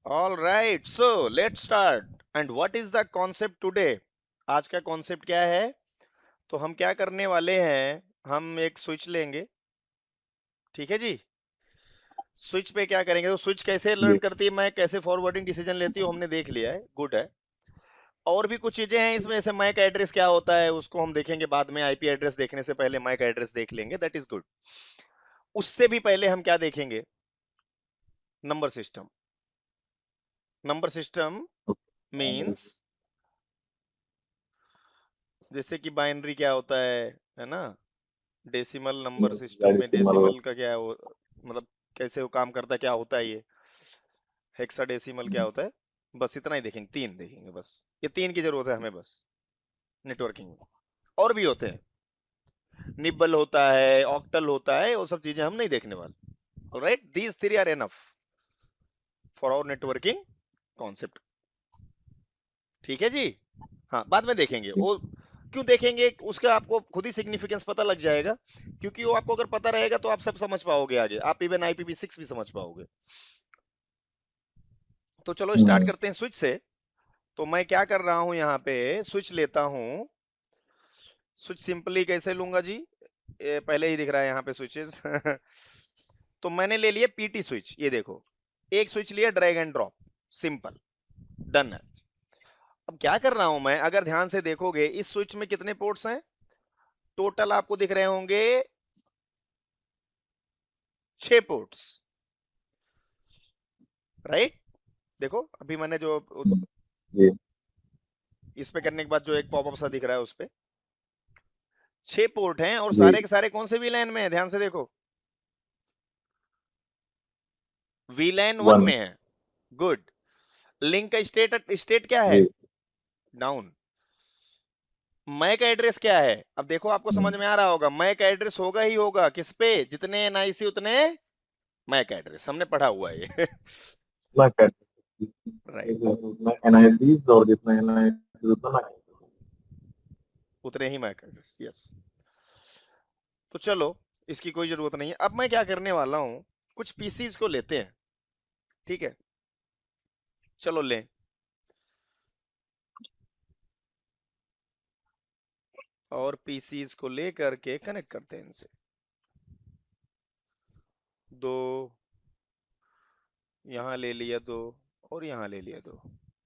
All right, so let's start. And what is the concept today? आज का concept क्या है? तो हम क्या करने वाले हैं, हम एक स्विच लेंगे। ठीक है जी। स्विच पे क्या करेंगे, तो स्विच कैसे लर्न ये करती है, मैं कैसे फॉरवर्डिंग डिसीजन लेती हूँ, हमने देख लिया है, गुड है। और भी कुछ चीजें हैं इसमें, जैसे मैक एड्रेस क्या होता है उसको हम देखेंगे बाद में, आईपी एड्रेस देखने से पहले मैक एड्रेस देख लेंगे, दैट इज गुड। उससे भी पहले हम क्या देखेंगे, number system. Number system means, जैसे कि बाइनरी क्या होता है ना। डेसिमल नंबर सिस्टम में डेसिमल। डेसिमल का क्या है वो, मतलब कैसे वो काम करता है, क्या होता है ये हेक्साडेसिमल क्या होता है। बस इतना ही देखेंगे, तीन देखेंगे बस। ये तीन की जरूरत है हमें बस नेटवर्किंग में। और भी होते हैं, निब्बल होता है, ऑक्टल होता है, वो सब चीजें हम नहीं देखने वाले। Alright, these three are enough for our networking concept. ठीक है जी। हाँ, बाद में देखेंगे वो। क्यों देखेंगे उसका, आपको खुद ही सिग्निफिकेंस पता लग जाएगा, क्योंकि वो आपको अगर पता रहेगा तो आप सब समझ पाओगे आगे, आप इवन IPv6 भी समझ पाओगे। तो चलो स्टार्ट करते हैं स्विच से। तो मैं क्या कर रहा हूं, यहाँ पे स्विच लेता हूं। स्विच सिंपली कैसे लूंगा जी, ये पहले ही दिख रहा है यहाँ पे स्विचेस। तो मैंने ले लिया पीटी स्विच, ये देखो, एक स्विच लिया, drag and drop, simple, done है। अब क्या कर रहा हूं मैं, अगर ध्यान से देखोगे इस स्विच में कितने पोर्ट्स हैं, टोटल आपको दिख रहे होंगे 6 पोर्ट्स, राइट। देखो अभी मैंने जो ये इस पे करने के बाद जो एक पॉपअप सा दिख रहा है उस पे 6 पोर्ट हैं, और ये सारे के सारे कौन से वीलैन में है, ध्यान से देखो, वीलैन 1 वन। में है। गुड। लिंक का स्टेट स्टेट क्या है, ये डाउन। मैक एड्रेस क्या है, अब देखो आपको समझ में आ रहा होगा, मैक एड्रेस होगा ही होगा किस पे, जितने एनआईसी उतने मैक एड्रेस, हमने पढ़ा हुआ है ये। उतना कर राइट, उतना एनआईसीज और जितना एनआईसी उतना ना। उतने ही मैक एड्रेस, यस। तो चलो, इसकी कोई जरूरत नहीं है। अब मैं क्या करने वाला हूं, कुछ पीसीज को लेते हैं। ठीक है, चलो लें, और पीसीज को लेकर के कनेक्ट करते हैं इनसे। दो यहाँ ले लिया, दो और यहाँ ले लिया, दो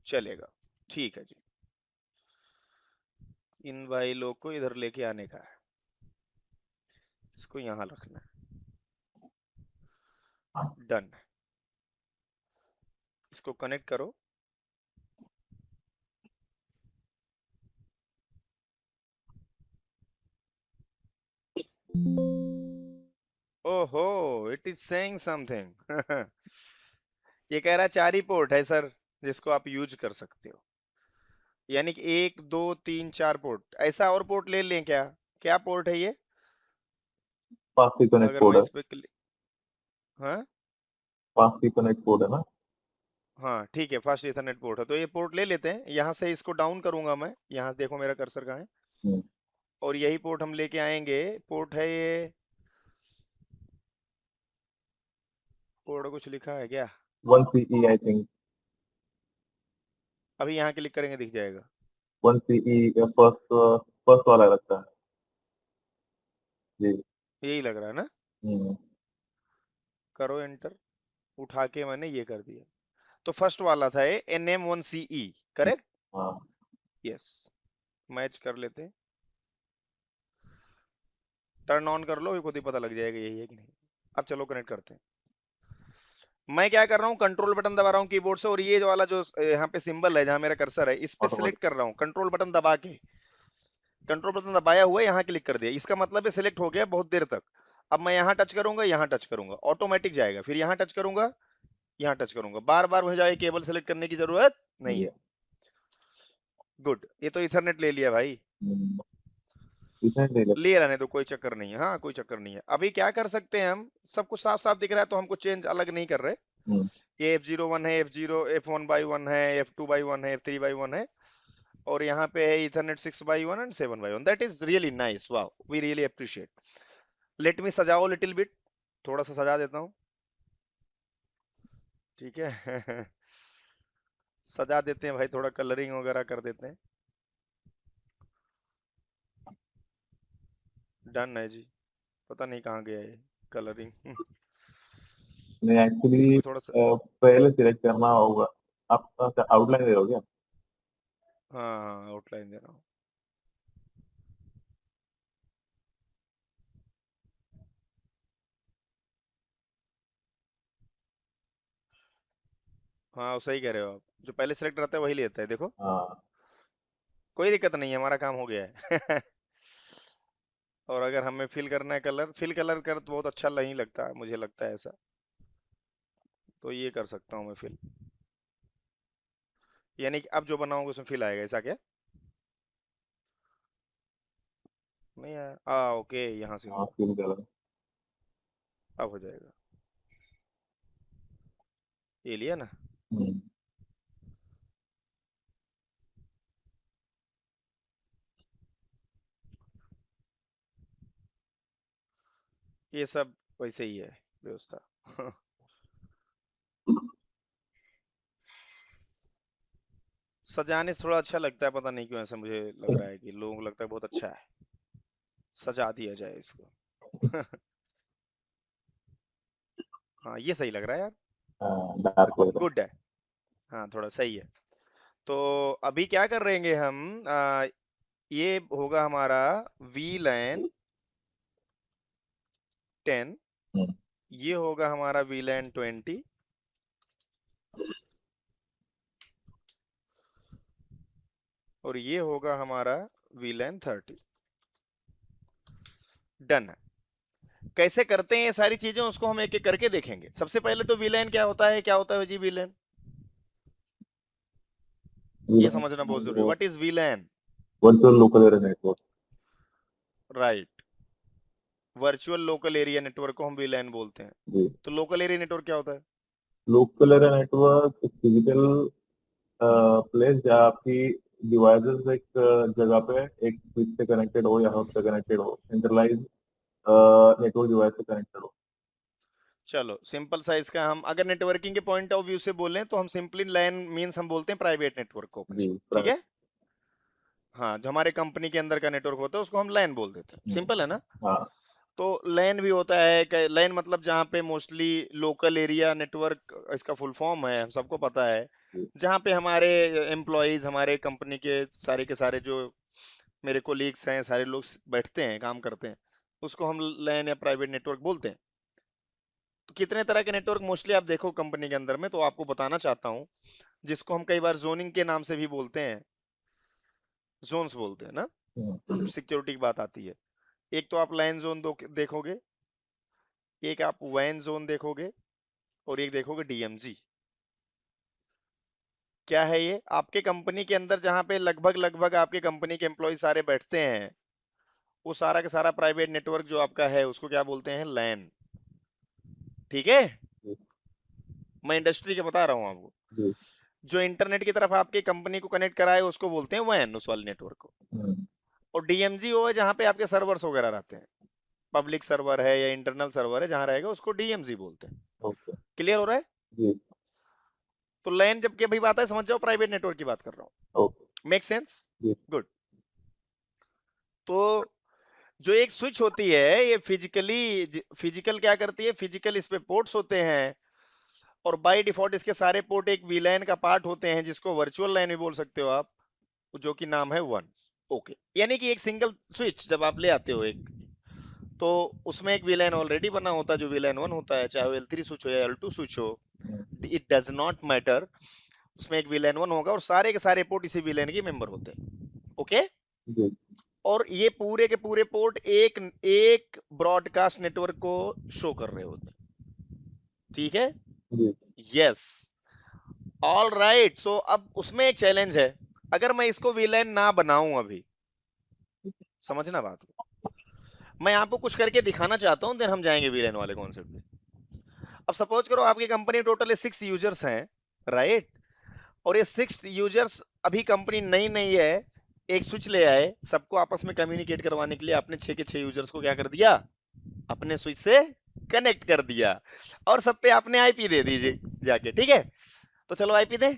चलेगा। ठीक है जी, इन भाई लोग को इधर लेके आने का है, इसको यहाँ रखना है, डन। इसको कनेक्ट करो। ओहो, इट इज सेइंग समथिंग। ये कह रहा है 4 ही पोर्ट है सर, जिसको आप यूज कर सकते हो, यानी कि 1 2 3 4 पोर्ट, ऐसा और पोर्ट ले लें क्या? क्या पोर्ट है ये, पास ही कनेक्ट अगर मैं कोड है। इस पे क्लिक, हाँ पास ही कनेक्ट कोड है ना। हाँ ठीक है, फास्ट इथरनेट पोर्ट है, तो ये पोर्ट ले लेते हैं। यहाँ से इसको डाउन करूंगा मैं, यहाँ देखो मेरा कर्सर कहाँ है, हम्म, और यही पोर्ट हम लेके आएंगे। पोर्ट है ये, पोर्ट कुछ लिखा है क्या? 1CE I think. अभी यहाँ क्लिक करेंगे दिख जाएगा। 1CE फर्स्ट फर्स्ट वाला लगता है। जी। यही लग रहा है ना, हम्म, करो एंटर। उठा के मैंने ये कर दिया, तो फर्स्ट वाला था ये NM1CE, करेक्ट। हाँ। यस, मैच कर लेते हैं, टर्न ऑन कर लो, ये खुद ही पता लग जाएगा यही है कि नहीं। अब चलो कनेक्ट करते हैं। मैं क्या कर रहा हूँ, कंट्रोल बटन दबा रहा हूँ कीबोर्ड से, और ये जो वाला जो यहाँ पे सिंबल है जहाँ मेरा कर्सर है, इस पे सिलेक्ट ऑटोमेटिक। कर रहा हूँ, कंट्रोल बटन दबा के, कंट्रोल बटन दबाया हुआ है, यहाँ क्लिक कर दिया, इसका मतलब है सिलेक्ट हो गया बहुत देर तक। अब मैं यहाँ टच करूंगा, यहाँ टच करूंगा, ऑटोमेटिक जाएगा, फिर यहाँ टच करूंगा, यहाँ टच करूंगा, बार बार मुझे जाए केबल सेलेक्ट करने की जरूरत नहीं ये है। गुड, ये तो इथरनेट ले लिया भाई, इतने ले ले। ले रहने दो, कोई चक्कर नहीं है, हाँ कोई चक्कर नहीं है। अभी क्या कर सकते हैं हम, सब कुछ साफ साफ दिख रहा है, तो हमको चेंज अलग नहीं कर रहे। हम्म, ये F01 है, F1/1 है, F2/1 है, F3/1 है, और यहाँ पे है Ethernet 6/1 and 7/1, that is really nice, wow, we really appreciate. Let me सजाओ लिटिल बिट, थोड़ा सा सजा देता हूँ, ठीक है। सजा देते हैं भाई, थोड़ा कलरिंग वगैरह कर देते हैं। डन है जी। पता नहीं कहाँ गया ये कलरिंग। नहीं इसको एक्चुअली भी थोड़ा सा। पहले सिलेक्ट करना होगा। आप आउटलाइन दे रहे हो क्या? हाँ हाँ, आउटलाइन दे रहा हूँ। हाँ सही कह रहे हो आप, जो पहले सेलेक्ट रहता है वही लेता है, देखो। हाँ। कोई दिक्कत नहीं है, हमारा काम हो गया है। और अगर हमें फिल करना है कलर, फिल कलर कर तो बहुत अच्छा नहीं लगता, मुझे लगता है ऐसा। तो ये कर सकता हूँ मैं फिल, यानी कि अब जो बनाऊंगा उसमें फिल आएगा, ऐसा क्या? नहीं आया, ओके, यहाँ से हाँ होगा। Fill colour. अब हो जाएगा। ये लिया ना। हम्म। ये सब वैसे ही है व्यवस्था। सजाने से थोड़ा अच्छा लगता है, पता नहीं क्यों ऐसा मुझे लग रहा है कि लोगों को लगता है बहुत अच्छा है, सजा दिया जाए इसको। हाँ ये सही लग रहा है यार। हाँ डार्क कलर। गुड है। हाँ थोड़ा सही है। तो अभी क्या कर रहेंगे हम, ये होगा हमारा VLAN 10, हम्म। ये होगा हमारा VLAN 20, और ये होगा हमारा VLAN 30। डन है। कैसे करते हैं ये सारी चीजें, उसको हम एक एक करके देखेंगे। सबसे पहले तो VLAN क्या होता है, क्या होता है जी VLAN? ये समझना बहुत जरूरी है, what is VLAN? Virtual local area network. Right, virtual local area network को हम VLAN बोलते हैं। जी। तो लोकल एरिया नेटवर्क क्या होता है? Local area network physical place जहाँ आपकी डिवाइसेस एक जगह पे एक स्विच से कनेक्टेड हो या हब से कनेक्टेड हो, सेंट्रलाइज नेटवर्क डिवाइस से कनेक्टेड हो। चलो सिंपल सा इसका, हम अगर नेटवर्किंग के पॉइंट ऑफ व्यू से बोलें तो हम सिंपली लैन मींस हम बोलते हैं प्राइवेट नेटवर्क को अपने। जी ठीक प्राइवेट। है। हाँ, जो हमारे कंपनी के अंदर का नेटवर्क होता है उसको हम लैन बोल देते हैं, सिंपल है ना। हाँ। तो लैन भी होता है, लैन मतलब जहाँ पे मोस्टली लोकल एरिया नेटवर्क, इसका फुल फॉर्म है, हम सबको पता है। जी। जहाँ पे हमारे एम्प्लॉयज, हमारे कंपनी के सारे जो मेरे कोलीग्स हैं, सारे लोग बैठते हैं, काम करते हैं, उसको हम लैन या प्राइवेट नेटवर्क बोलते हैं। तो कितने तरह के नेटवर्क मोस्टली आप देखो कंपनी के अंदर में, तो आपको बताना चाहता हूँ, जिसको हम कई बार जोनिंग के नाम से भी बोलते हैं, जोन्स बोलते हैं ना, हम्म। सिक्योरिटी की बात आती है। एक तो आप लाइन जोन देखोगे, एक आप वैन जोन देखोगे, और एक देखोगे DMZ। क्या है ये? आपके कंपनी के अंदर जहां पे लगभग लगभग आपके कंपनी के एम्प्लॉय सारे बैठते हैं, वो सारा का सारा प्राइवेट नेटवर्क जो आपका है उसको क्या बोलते हैं? लैन। ठीक है। जी। मैं इंडस्ट्री के बता रहा हूँ आपको। जी। जो इंटरनेट की तरफ आपकी कंपनी को कनेक्ट कराए उसको बोलते हैं वैन, उस वाले नेटवर्क को। हम्म। और DMZ वो है जहाँ पे आपके सर्वर्स वगैरह रहते हैं, पब्लिक सर्वर है या इंटरनल सर्वर है, जहाँ रहेगा उसको DMZ बोलते हैं। ओके। क्लियर हो रहा है? जी। तो लैन जब की अभी बात है, समझ जाओ प्राइवेट नेटवर्क की बात कर रहा ओके। हूँ। Make sense? जी। गुड। तो जो एक स्विच होती है, ये फिजिकल क्या करती है, फिजिकल इस पे पोर्ट्स होते हैं, और बाय डिफॉल्ट इसके सारे पोर्ट एक वीलैन का पार्ट होते हैं, जिसको वर्चुअल लाइन भी बोल सकते हो आप, जो कि नाम है वन। ओके, यानी कि एक सिंगल स्विच जब आप ले आते हो एक, तो उसमें एक वीलैन ऑलरेडी बना होता है, जो वीलैन 1 होता है, चाहे वो L3 स्विच हो या L2 स्विच हो, hmm. It does not matter. उसमें एक वीलैन 1 होगा और सारे के सारे पोर्ट इसी वीलैन के मेंबर होते हैं। ओके। जी। और ये पूरे के पूरे पोर्ट एक एक ब्रॉडकास्ट नेटवर्क को शो कर रहे होते हैं। ठीक है। जी। यस। All right. सो अब उसमें एक चैलेंज है, अगर मैं इसको वीलैन ना बनाऊं अभी, समझना बात को, मैं आपको कुछ करके दिखाना चाहता हूं, देन हम जाएंगे वीलैन वाले कॉन्सेप्ट पे। अब सपोज करो आपकी कंपनी टोटल 6 यूजर्स हैं, राइट। और ये 6 यूजर्स, अभी कंपनी नई नई है, एक स्विच ले आए, सबको आपस में कम्युनिकेट करवाने के लिए आपने 6 के 6 यूजर्स को क्या कर दिया, अपने स्विच से कनेक्ट कर दिया, और सब पे आपने IP दे दीजिए जाके। ठीक है। तो चलो IP दे।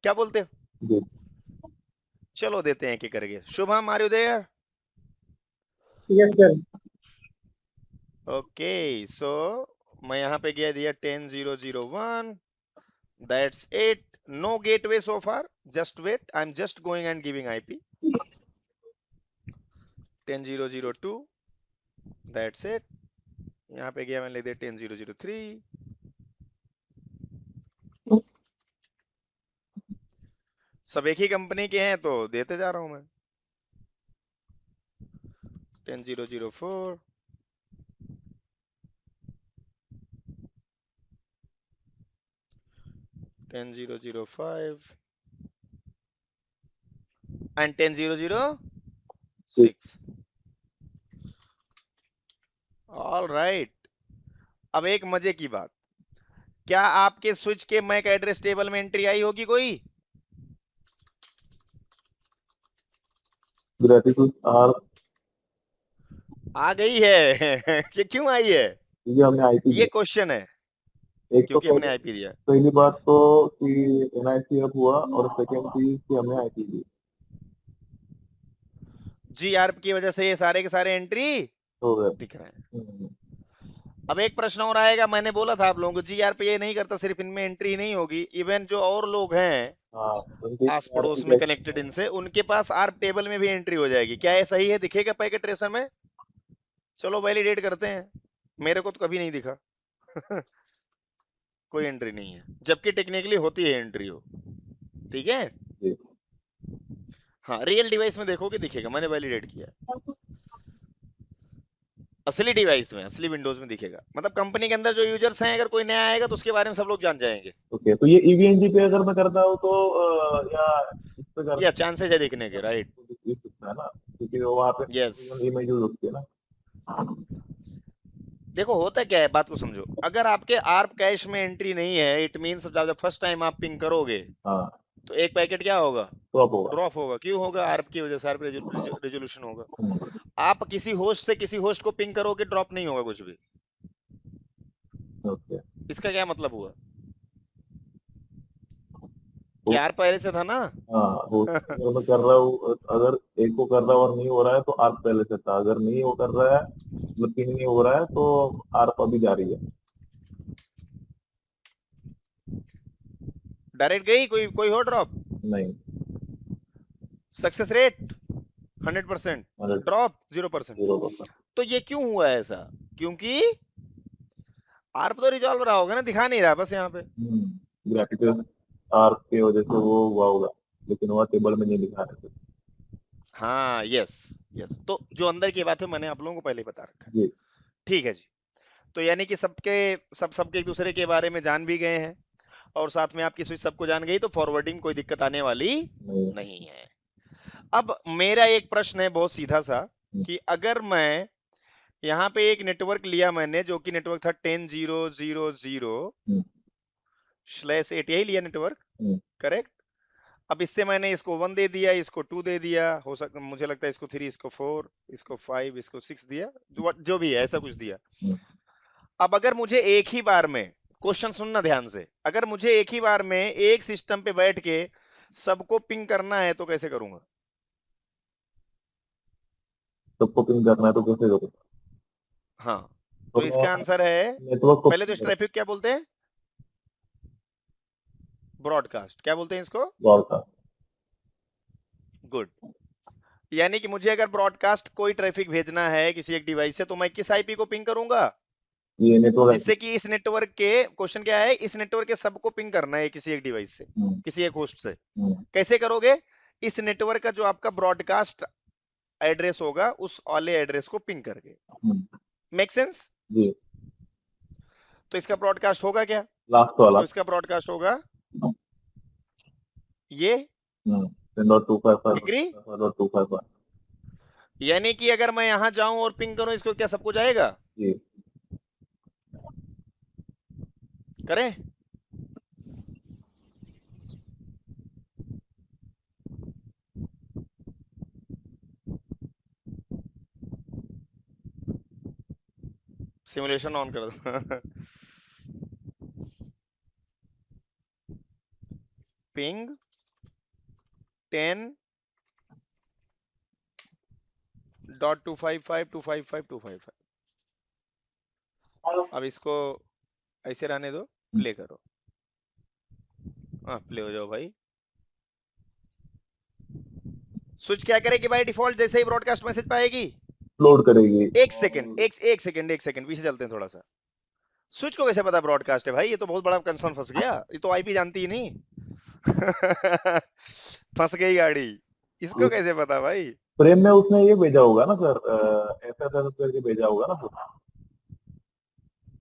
क्या बोलते हो? जी। चलो देते हैं कि करके। Shubham, are you there? Yes sir. Okay, so मैं यहाँ पे गया, दिया 10001, that's it. No gateway so far, just wait, I am just going and giving IP 10002, that's it. यहाँ पे गया, मैंने ले दिया 10003। सब एक ही कंपनी के हैं तो देते जा रहा हूं मैं। 10004, 10005 एंड 10006। All right. अब एक मजे की बात, क्या आपके स्विच के मैक एड्रेस टेबल में एंट्री आई होगी कोई? Gratitude are. आ गई है कि क्यों आई है? ये हमने आईपी ये दिया। क्वेश्चन है। एक तो क्योंकि हमने आईपी दिया। पहली बात तो कि एनआईसी अब हुआ, और सेकेंड चीज कि हमने आईपी दी। जीआरपी की वजह से ये सारे के सारे एंट्री हो गया। दिख रहे हैं। अब एक प्रश्न और आएगा, मैंने बोला था आप लोगों को, जीआरपी ये नहीं करता, सिर्फ इनमें एंट्री नहीं होगी, इवन जो और लोग हैं हाँ, उनके आस पड़ोस में कनेक्टेड इनसे, उनके पास आर्प टेबल में भी एंट्री हो जाएगी। क्या ये सही है? दिखेगा पैकेट ट्रेसर में? चलो वैलिडेट करते हैं। मेरे को तो कभी नहीं दिखा कोई एंट्री नहीं है, जबकि टेक्निकली होती है एंट्री हो। ठीक है। जी। हाँ, रियल डिवाइस में देखोगे दिखेगा, मैंने वैलिडेट किया। असली डिवाइस में, असली विंडोज में दिखेगा। मतलब कंपनी के अंदर जो यूजर्स हैं, अगर कोई नया आएगा तो उसके बारे में सब लोग जान जाएंगे। ओके, तो ये ईवीएनजी पे अगर मैं करता हूँ तो या इस पे या करता चांसेस है दिखने के, राइट? हूँ तो दिख सकता है ना, क्योंकि वो वहाँ पे यस। इमेज होती है ना। देखो होता क्या है, बात को समझो। अगर आपके आर्प कैश में एंट्री नहीं है, इट मींस जब फर्स्ट टाइम आप पिंग करोगे हाँ, तो एक पैकेट क्या होगा? तो अब होगा। ड्रॉप होगा। क्यों होगा? आर्प की वजह से, आर्प रेजोल्यूशन होगा। हम्म, आप किसी होस्ट से किसी होस्ट को पिंग करोगे, ड्रॉप नहीं होगा कुछ भी। ओके। इसका क्या मतलब हुआ कि तो आर्प पहले से था ना हाँ, होस्ट अगर मैं कर रहा हूँ, अगर एक को कर रहा हूँ और नहीं हो रहा है तो आर्प पहले से था, अगर नहीं वो कर रहा है, मतलब पिंग नहीं हो रहा है तो आर्प अभी जारी है। डायरेक्ट गई, कोई कोई हो ड्रॉप? नहीं। सक्सेस रेट 100%, मतलब ड्रॉप 0%। 0%। तो ये क्यों हुआ ऐसा? क्योंकि आर्प तो रिजॉल्व रहा होगा ना, दिखा नहीं रहा बस यहाँ पे। ग्रेटिट्यूड आर्प की वजह से वो हुआ होगा, लेकिन वो टेबल में नहीं दिखा रहे थे। हाँ, यस। यस, तो जो अंदर की बात है मैंने आप लोगों को पहले ही बता रखा है। जी। ठीक है जी। तो यानी कि सबके एक दूसरे के बारे में जान भी गए हैं, और साथ में आपकी स्विच सबको जान गई, तो फॉरवर्डिंग कोई दिक्कत आने वाली नहीं। नहीं है। अब मेरा एक प्रश्न है बहुत सीधा सा, कि अगर मैं यहाँ पे एक नेटवर्क लिया मैंने, जो कि नेटवर्क था 10.0.0/8, यही लिया नेटवर्क, करेक्ट? अब इससे मैंने इसको 1 दे दिया, इसको 2 दे दिया, हो सकता, मुझे लगता है इसको 3, इसको 4, इसको 5, इसको 6 दिया, जो भी है ऐसा कुछ दिया। अब अगर मुझे एक ही बार में, क्वेश्चन सुनना ध्यान से, अगर मुझे एक ही बार में एक सिस्टम पे बैठ के सबको पिंग करना है तो कैसे करूंगा? सबको पिंग करना है तो कैसे करूँ? हाँ, तो तो मैं इसका आंसर है, नेटवर्क को पहले तो इस ट्रैफिक क्या बोलते हैं? ब्रॉडकास्ट। क्या बोलते हैं इसको? ब्रॉडकास्ट। गुड। यानी कि मुझे अगर ब्रॉडकास्ट कोई ट्रैफिक भेजना है किसी एक डिवाइस से, तो मैं किस आईपी को पिंग करूंगा? ये नेटवर्क जिससे कि इस नेटवर्क के, क्वेश्चन क्या है, इस नेटवर्क के सबको पिंग करना है किसी एक डिवाइस से, किसी एक होस्ट से। कैसे करोगे? इस नेटवर्क का जो आपका ब्रॉडकास्ट एड्रेस होगा, उस वाले एड्रेस को पिंग करके। Make sense? जी। तो इसका ब्रॉडकास्ट होगा क्या? लास्ट वाला। तो इसका ब्रॉडकास्ट होगा ये। 10.255 एग्री? 10.255। यानी कि अगर मैं यहां जाऊं और पिंग करूं इसको, क्या सबको जाएगा? जी। करें? सिमुलेशन ऑन कर दो पिंग 10.255.255.255। अब इसको ऐसे रहने दो, प्ले करो। हाँ प्ले हो जाओ भाई। स्विच क्या करेगी भाई? डिफॉल्ट जैसे ही ब्रॉडकास्ट मैसेज पाएगी लोड करेगी। एक सेकंड पीछे चलते हैं थोड़ा सा। स्विच को कैसे पता ब्रॉडकास्ट है भाई? ये तो बहुत बड़ा कंसर्न फंस गया, ये तो आईपी जानती ही नहीं। फंस गई गाड़ी, इसको कैसे पता भाई? फ्रेम में उसने ये भेजा होगा ना सर, ऐसा ऐसा करके भेजा होगा ना सर।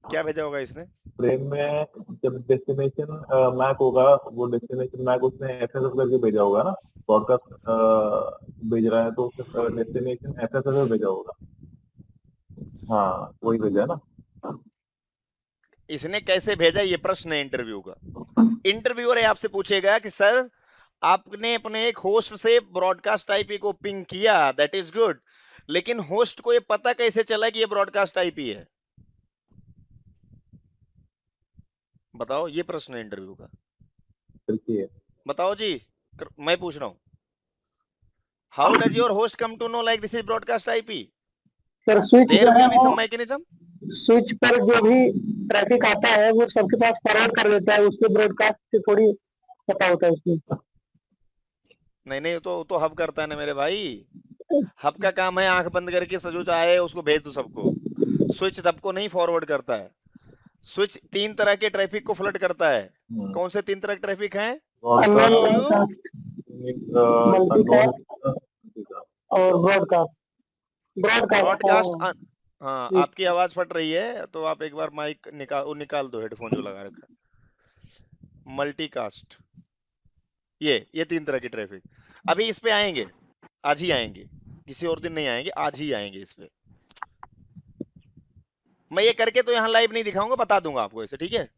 क्या भेजा होगा इसने? फ्रेम में जब डेस्टिनेशन मैक होगा, वो डेस्टिनेशन मैक उसने ऐसा ऐसा करके भेजा होगा ना। ब्रॉडकास्ट भेज रहा है तो उसने डेस्टिनेशन ऐसा ऐसा भेजा होगा। हाँ वही भेजा है ना। इसने कैसे भेजा, ये प्रश्न है इंटरव्यू का। इंटरव्यूअर आपसे पूछेगा कि सर आपने अपने एक होस्ट से ब्रॉडकास्ट आईपी को पिंग किया, दैट इज गुड, लेकिन होस्ट को ये पता कैसे चला कि ये ब्रॉडकास्ट आईपी है? बताओ, ये प्रश्न है इंटरव्यू का। देखिए बताओ जी, मैं पूछ रहा हूं। How does your host come to know like this is broadcast IP? Sir switch there जो है विल बी वो सम मैकेनिज्म। स्विच पर जो भी ट्रैफिक आता है वो सबके पास फॉरवर्ड कर देता है, उसके ब्रॉडकास्ट से थोड़ी पता होता है उसको। नहीं तो हब करता है ना मेरे भाई। हब का काम है आंख बंद करके सजो चाहे उसको भेज दो सबको। स्विच सबको नहीं फॉरवर्ड करता है। स्विच 3 तरह के ट्रैफिक को फ्लड करता है। कौन से 3 तरह के ट्रैफिक हैं? ब्रॉडकास्ट, मल्टीकास्ट और ब्रॉडकास्ट। ब्रॉडकास्ट ब्रॉडकास्ट हाँ, आपकी आवाज फट रही है तो आप एक बार माइक निकाल दो, हेडफोन जो लगा रखा है। मल्टीकास्ट, ये 3 तरह की ट्रैफिक। अभी इस पे आएंगे, आज ही आएंगे, किसी और दिन नहीं आएंगे, आज ही आएंगे इस पे। मैं ये करके तो यहाँ लाइव नहीं दिखाऊंगा, बता दूंगा आपको ऐसे, ठीक है?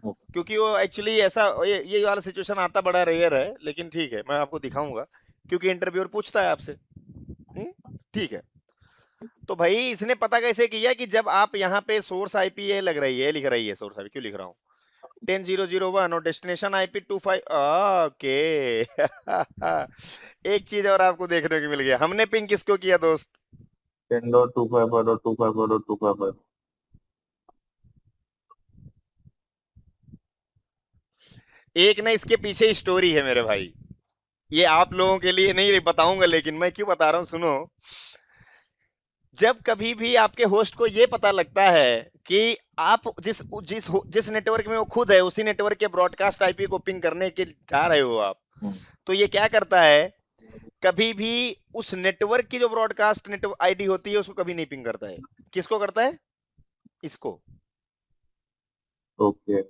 क्योंकि वो एक्चुअली ऐसा ये वाला सिचुएशन आता बड़ा रेयर है, लेकिन ठीक है मैं आपको दिखाऊंगा क्योंकि इंटरव्यूअर पूछता है आपसे। ठीक है। तो भाई इसने पता कैसे किया कि जब आप यहाँ पे सोर्स आईपी लग रही है, लिख रही है सोर्स आईपी, क्यों लिख रहा हूँ 10.0.0.1 और डेस्टिनेशन आईपी 25। ओके। एक चीज और आपको देखने को मिल गया, हमने पिंग किसको किया दोस्त? 10.255.255.255। एक ना इसके पीछे स्टोरी है मेरे भाई, ये आप लोगों के लिए नहीं बताऊंगा, लेकिन मैं क्यों बता रहा हूं सुनो। जब कभी भी आपके होस्ट को ये पता लगता है कि आप जिस जिस जिस नेटवर्क में वो खुद है उसी नेटवर्क के ब्रॉडकास्ट आईपी को पिंग करने के जा रहे हो आप, तो ये क्या करता है, कभी भी उस नेटवर्क की जो ब्रॉडकास्ट नेटवर्क आईडी होती है उसको कभी नहीं पिंग करता है। किसको करता है? इसको। ओके,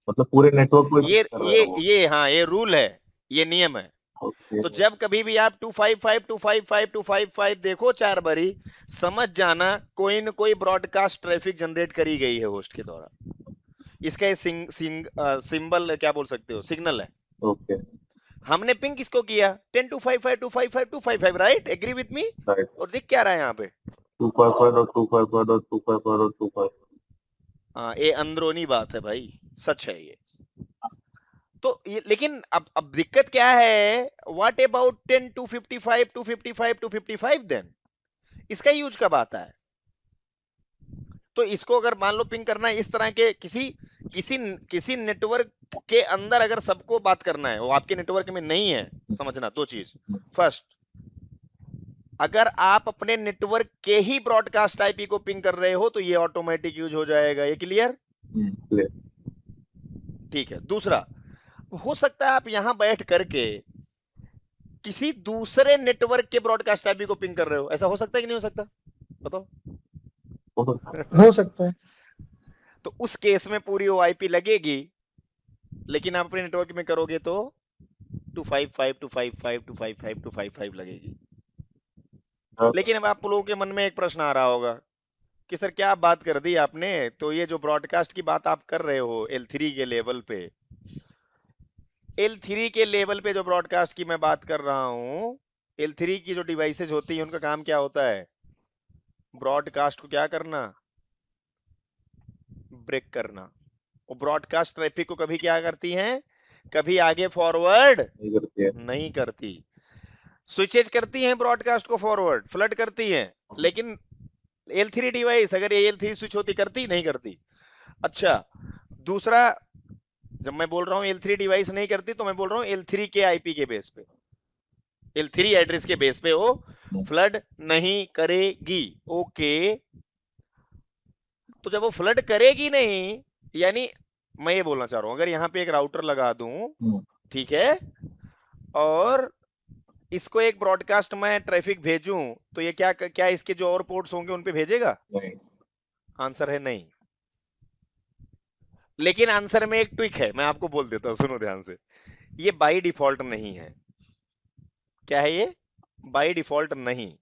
मतलब पूरे नेटवर्क को ये हाँ, ये रूल है, ये नियम है। तो जब कभी भी आप 255.255.255 देखो 4 बारी, समझ जाना कोई न कोई ब्रॉडकास्ट ट्रैफिक जनरेट करी गई है होस्ट के द्वारा। इसका ये सिंबल क्या बोल सकते हो, सिग्नल है। ओके, हमने पिंग किसको किया? 10.255.255.255, राइट? Agree with me? और दिख क्या रहा है यहाँ पे? 255.255.255. हाँ, ये अंदरूनी बात है भाई, सच है ये। तो ये लेकिन अब दिक्कत क्या है, व्हाट अबाउट 10.255.255.255 देन? इसका यूज कब आता है? तो इसको अगर मान लो पिंग करना है इस तरह के किसी नेटवर्क के अंदर, अगर सबको बात करना है, वो आपके नेटवर्क में नहीं है, समझना 2 चीज। फर्स्ट, अगर आप अपने नेटवर्क के ही ब्रॉडकास्ट आईपी को पिंग कर रहे हो तो ये ऑटोमेटिक यूज हो जाएगा। ये क्लियर? ठीक है। दूसरा, हो सकता है आप यहां बैठ करके किसी दूसरे नेटवर्क के ब्रॉडकास्ट आईपी को पिंग कर रहे हो, ऐसा हो सकता है कि नहीं हो सकता? बताओ। हो सकता है। तो उस केस में पूरी वो आईपी लगेगी, लेकिन आप अपने नेटवर्क में करोगे तो 255.255.255.255 लगेगी। लेकिन अब आप लोगों के मन में एक प्रश्न आ रहा होगा कि सर क्या बात कर दी आपने, तो ये जो ब्रॉडकास्ट की बात आप कर रहे हो L3 के लेवल पे, L3 के लेवल पे जो ब्रॉडकास्ट की मैं बात कर रहा हूं, L3 की जो डिवाइसेज होती है उनका काम क्या होता है? ब्रॉडकास्ट को क्या करना? ब्रेक करना। और ब्रॉडकास्ट ट्रैफिक को कभी क्या करती हैं? कभी आगे फॉरवर्ड नहीं करती है। नहीं करती। स्विचेज करती हैं ब्रॉडकास्ट को फॉरवर्ड, फ्लड करती हैं, लेकिन L3 डिवाइस अगर ये L3 स्विच होती करती नहीं करती। अच्छा, दूसरा, जब मैं बोल रहा हूं L3 डिवाइस नहीं करती तो मैं बोल रहा हूं L3 के आईपी के बेस पे, L3 एड्रेस के बेस पे वो फ्लड नहीं करेगी। ओके, तो जब वो फ्लड करेगी नहीं, यानी मैं ये बोलना चाह रहा हूं अगर यहाँ पे एक राउटर लगा दूं, ठीक है, और इसको एक ब्रॉडकास्ट में ट्रैफिक भेजूं, तो ये क्या क्या इसके जो और पोर्ट्स होंगे उन पे भेजेगा? नहीं। आंसर है नहीं। लेकिन आंसर में एक ट्विक है, मैं आपको बोल देता हूं, सुनो ध्यान से। ये बाय डिफॉल्ट नहीं है। क्या है ये? बाय डिफॉल्ट नहीं।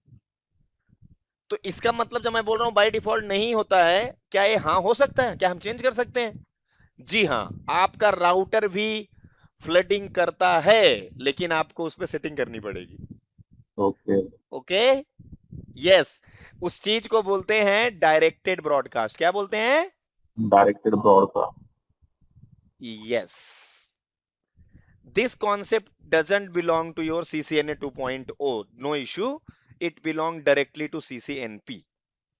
तो इसका मतलब जब मैं बोल रहा हूं बाय डिफॉल्ट नहीं होता है, क्या ये हाँ हो सकता है? क्या हम चेंज कर सकते हैं? जी हाँ, आपका राउटर भी फ्लडिंग करता है, लेकिन आपको उस पर सेटिंग करनी पड़ेगी। ओके ओके, यस, उस चीज को बोलते हैं डायरेक्टेड ब्रॉडकास्ट। क्या बोलते हैं? Directed broadcast. Yes. This concept doesn't belong to your CCNA 2.0. No issue. It belong directly to CCNP.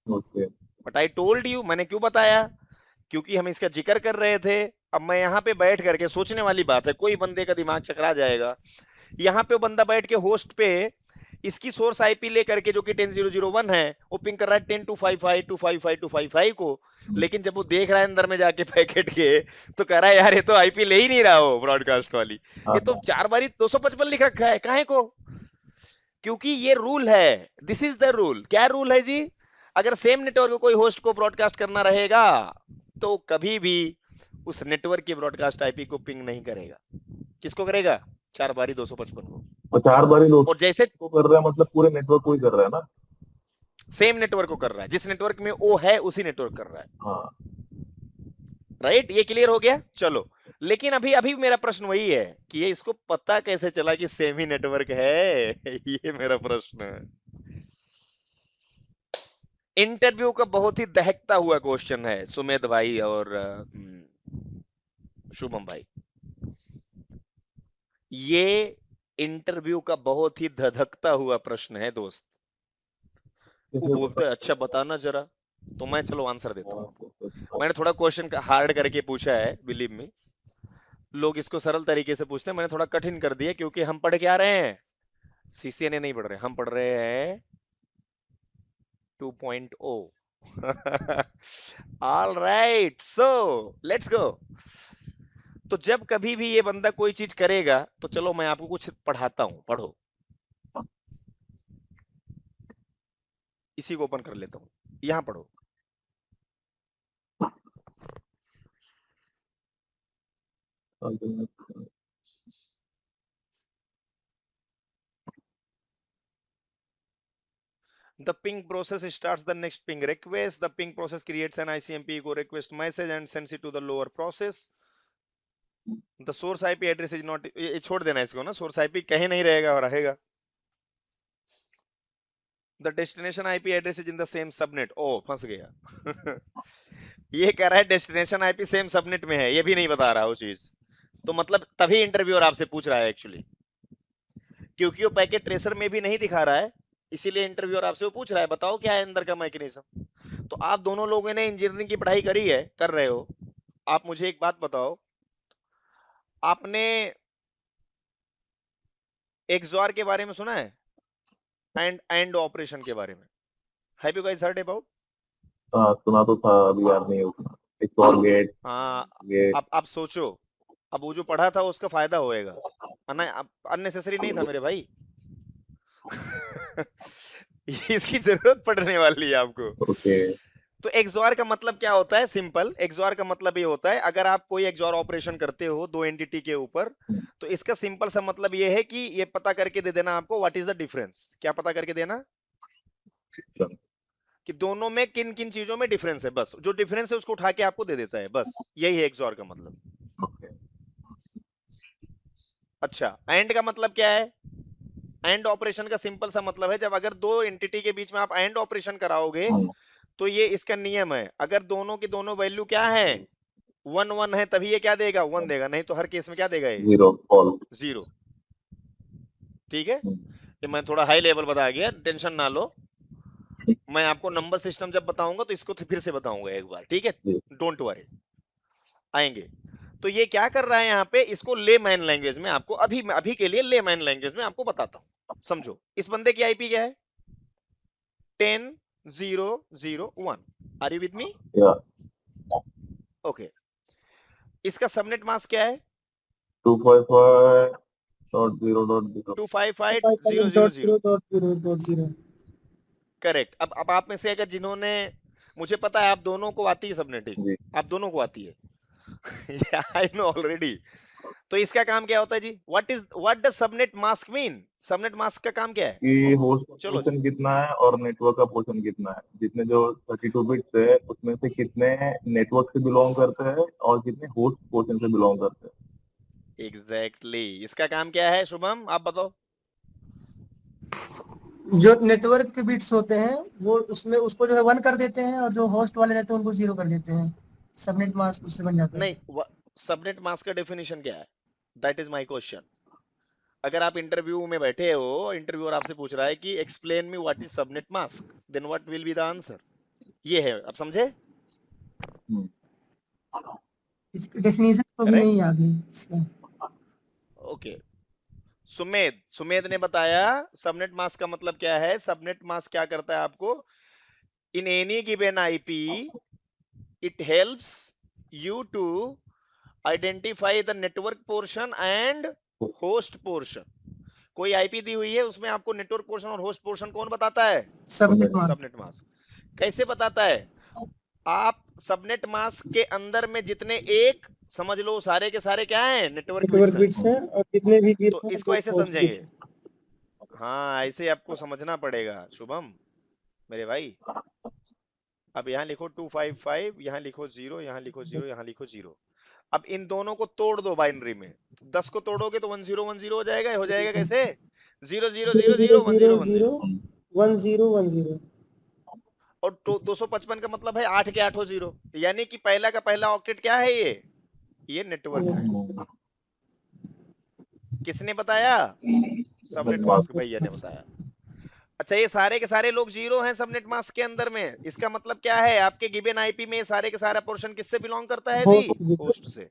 Okay But I told you, मैंने क्यों बताया? क्योंकि हम इसका जिक्र कर रहे थे। अब मैं यहाँ पे बैठ करके, सोचने वाली बात है, कोई बंदे का दिमाग चकरा जाएगा। यहाँ पे वो बंदा बैठ के होस्ट पे इसकी सोर्स आईपी लेकर के, जो कि 10.0.0.1 है, वो पिंग कर रहा है 10.255.255.255 को, लेकिन जब वो देख रहा है अंदर में जाके पैकेट के, तो कह रहा है यार ये तो आईपी ले ही नहीं रहा हो ब्रॉडकास्ट वाली, ये तो 4 बारी 255 लिख रखा है, काहे को? क्योंकि ये रूल है, दिस इज द रूल। क्या रूल है जी? अगर सेम नेटवर्क को कोई होस्ट को ब्रॉडकास्ट करना रहेगा, तो कभी भी उस नेटवर्क की ब्रॉडकास्ट आईपी को पिंग नहीं करेगा। किसको करेगा? 4 बारी 255 को। और 4 बारी और जैसे को कर रहा है, मतलब पूरे नेटवर्क को ही कर रहा है ना? सेम नेटवर्क को कर रहा है, जिस नेटवर्क में वो है उसी नेटवर्क कर रहा है। हाँ। राइट, ये क्लियर हो गया? चलो, लेकिन अभी अभी मेरा प्रश्न वही है कि ये इसको पता कैसे चला कि सेम ही नेटवर्क है? ये मेरा प्रश्न है। इंटरव्यू का बहुत ही दहकता हुआ क्वेश्चन है सुमेध भाई और शुभम भाई। ये इंटरव्यू का बहुत ही धधकता हुआ प्रश्न है दोस्त। वो बोलते हैं अच्छा बताना जरा, तो मैं चलो आंसर देता हूँ। मैंने थोड़ा क्वेश्चन हार्ड करके पूछा है, बिलीव मी। लोग इसको सरल तरीके से पूछते हैं, मैंने थोड़ा कठिन कर दिया, क्योंकि हम पढ़ के आ रहे हैं, सीसीएनए नहीं पढ़ रहे, हम पढ़ रहे हैं 2.0। All right, so let's go. तो जब कभी भी ये बंदा कोई चीज करेगा, तो चलो मैं आपको कुछ पढ़ाता हूं, पढ़ो। इसी को ओपन कर लेता हूं, यहां पढ़ो। The ping process starts the next ping request. The ping process creates an ICMP echo request message and sends it to the lower process. The source IP address is not, ये छोड़ देना इसको ना, source IP कहीं नहीं रहेगा और रहेगा। The destination IP address is in the same subnet. ओ फंस गया। ये कह रहा है destination IP सेम सबनेट में है, ये भी नहीं बता रहा वो चीज। तो मतलब तभी इंटरव्यूअर आपसे पूछ रहा है एक्चुअली, क्योंकि वो पैकेट ट्रेसर में भी नहीं दिखा रहा है, इसीलिए इंटरव्यूअर आपसे वो पूछ रहा है बताओ क्या है अंदर का मैकेनिज्म। तो आप दोनों लोगों ने इंजीनियरिंग की पढ़ाई करी है, कर रहे हो। आप मुझे एक बात बताओ, आपने एक्सॉर के बारे में सुना है? एंड ऑपरेशन के बारे में, have you guys heard about? सुना तो था, अभी याद नहीं होगा। XOR gate. हाँ, गेट। अब सोचो, अब वो जो पढ़ा था उसका फायदा होएगा, अननेसेसरी नहीं था मेरे भाई। इसकी जरूरत पड़ने वाली है आपको। ओके। तो एक्सॉर का मतलब क्या होता है? सिंपल, एक्सॉर का मतलब ये होता है, अगर आप कोई एक्सॉर ऑपरेशन करते हो दो एंटिटी के ऊपर, तो इसका सिंपल सा मतलब ये है कि ये पता करके दे देना आपको व्हाट इज द डिफरेंस। क्या पता करके देना? कि दोनों में किन किन चीजों में डिफरेंस है, बस जो डिफरेंस है उसको उठा के आपको दे देता है, बस यही है एक्सॉर का मतलब। अच्छा, एंड का मतलब क्या है? एंड ऑपरेशन का सिंपल सा मतलब है, जब अगर दो एंटिटी के बीच में आप एंड ऑपरेशन कराओगे, तो ये इसका नियम है, अगर दोनों की दोनों वैल्यू क्या है? 1 1 है तभी ये क्या देगा, 1 देगा, नहीं तो हर केस में क्या देगा ये, 0 फॉल्स। 0। ठीक है, ये मैं थोड़ा हाई लेवल बता गया, टेंशन ना लो। मैं आपको नंबर सिस्टम जब बताऊंगा तो इसको फिर से बताऊंगा एक बार, ठीक है, जी। डोंट वरी, आएंगे। तो ये क्या कर रहा है यहाँ पे, इसको लेमैन लैंग्वेज में आपको अभी के लिए लेमैन लैंग्वेज में आपको बताता हूँ, समझो। इस बंदे की आईपी क्या है, 10.0.0.1। Are you with me? या ओके। इसका सबनेट मास्क क्या है, 255.0.0. 255.0.0.0। करेक्ट। अब आप में से अगर जिन्होंने, मुझे पता है आप दोनों को आती है सबनेटिंग, जी। आप दोनों को आती है, आई नो ऑलरेडी। तो इसका काम क्या होता है जी, what does subnet mask mean? Subnet mask का काम क्या है? कि होस्ट का चलो पोर्शन कितना है और नेटवर्क का पोर्शन कितना है, जितने जो 32 बिट्स है उसमें से कितने नेटवर्क से बिलोंग करते हैं और कितने होस्ट पोर्शन से बिलोंग करते हैं। एग्जैक्टली इसका काम क्या है, शुभम आप बताओ। जो नेटवर्क के बिट्स होते हैं वो उसमें उसको जो है 1 कर देते हैं, और जो होस्ट वाले रहते हैं उनको 0 कर देते हैं। सबनेट मास्क उससे बन जाता है। नहीं, सबनेट मास्क का डेफिनेशन क्या है, दैट इज माय क्वेश्चन। अगर आप इंटरव्यू में बैठे हो, इंटरव्यूअर आपसे पूछ रहा है कि explain me what is subnet mask, then what will be the answer, ये है, आप समझे? इसकी डेफिनेशन तो भी करेक्ट, नहीं याद है इसका। ओके। सुमेध ने बताया सबनेट मास्क का मतलब क्या है। सबनेट मास्क क्या करता है आपको, in any given IP it helps you to identify the network portion and host portion. कोई आईपी दी हुई है, उसमें आपको नेटवर्क पोर्शन और होस्ट पोर्शन कौन बताता है, सबनेट मास्क। Subnet mask. कैसे बताता है, आप सबनेट मास्क के अंदर में जितने एक, समझ लो सारे के सारे क्या है, नेटवर्क बिट्स हैं, और जितने भी बिट्स तो हैं इसको वो ऐसे होस्ट समझेंगे। बिट्स। हाँ, ऐसे आपको समझना पड़ेगा शुभम मेरे भाई। अब यहाँ लिखो 255, यहाँ लिखो 0, यहाँ लिखो 0, यहाँ लिखो 0। अब इन दोनों को तोड़ दो बाइनरी में, 10 को तोड़ोगे तो 1010 हो जाएगा। हो जाएगा कैसे, 0 0 0 0 1 0 1 0। 1010। और 255 का मतलब है 8 के 8 0, यानी कि पहला का पहला ऑक्टेट क्या है, ये नेटवर्क है। किसने बताया, सबनेट मास्क भैया ने बताया। अच्छा, ये सारे के सारे लोग 0 हैं सबनेट मास्क के अंदर में, इसका मतलब क्या है, आपके गिवन आईपी में सारे के सारा पोर्शन किससे बिलोंग करता है जी, होस्ट से।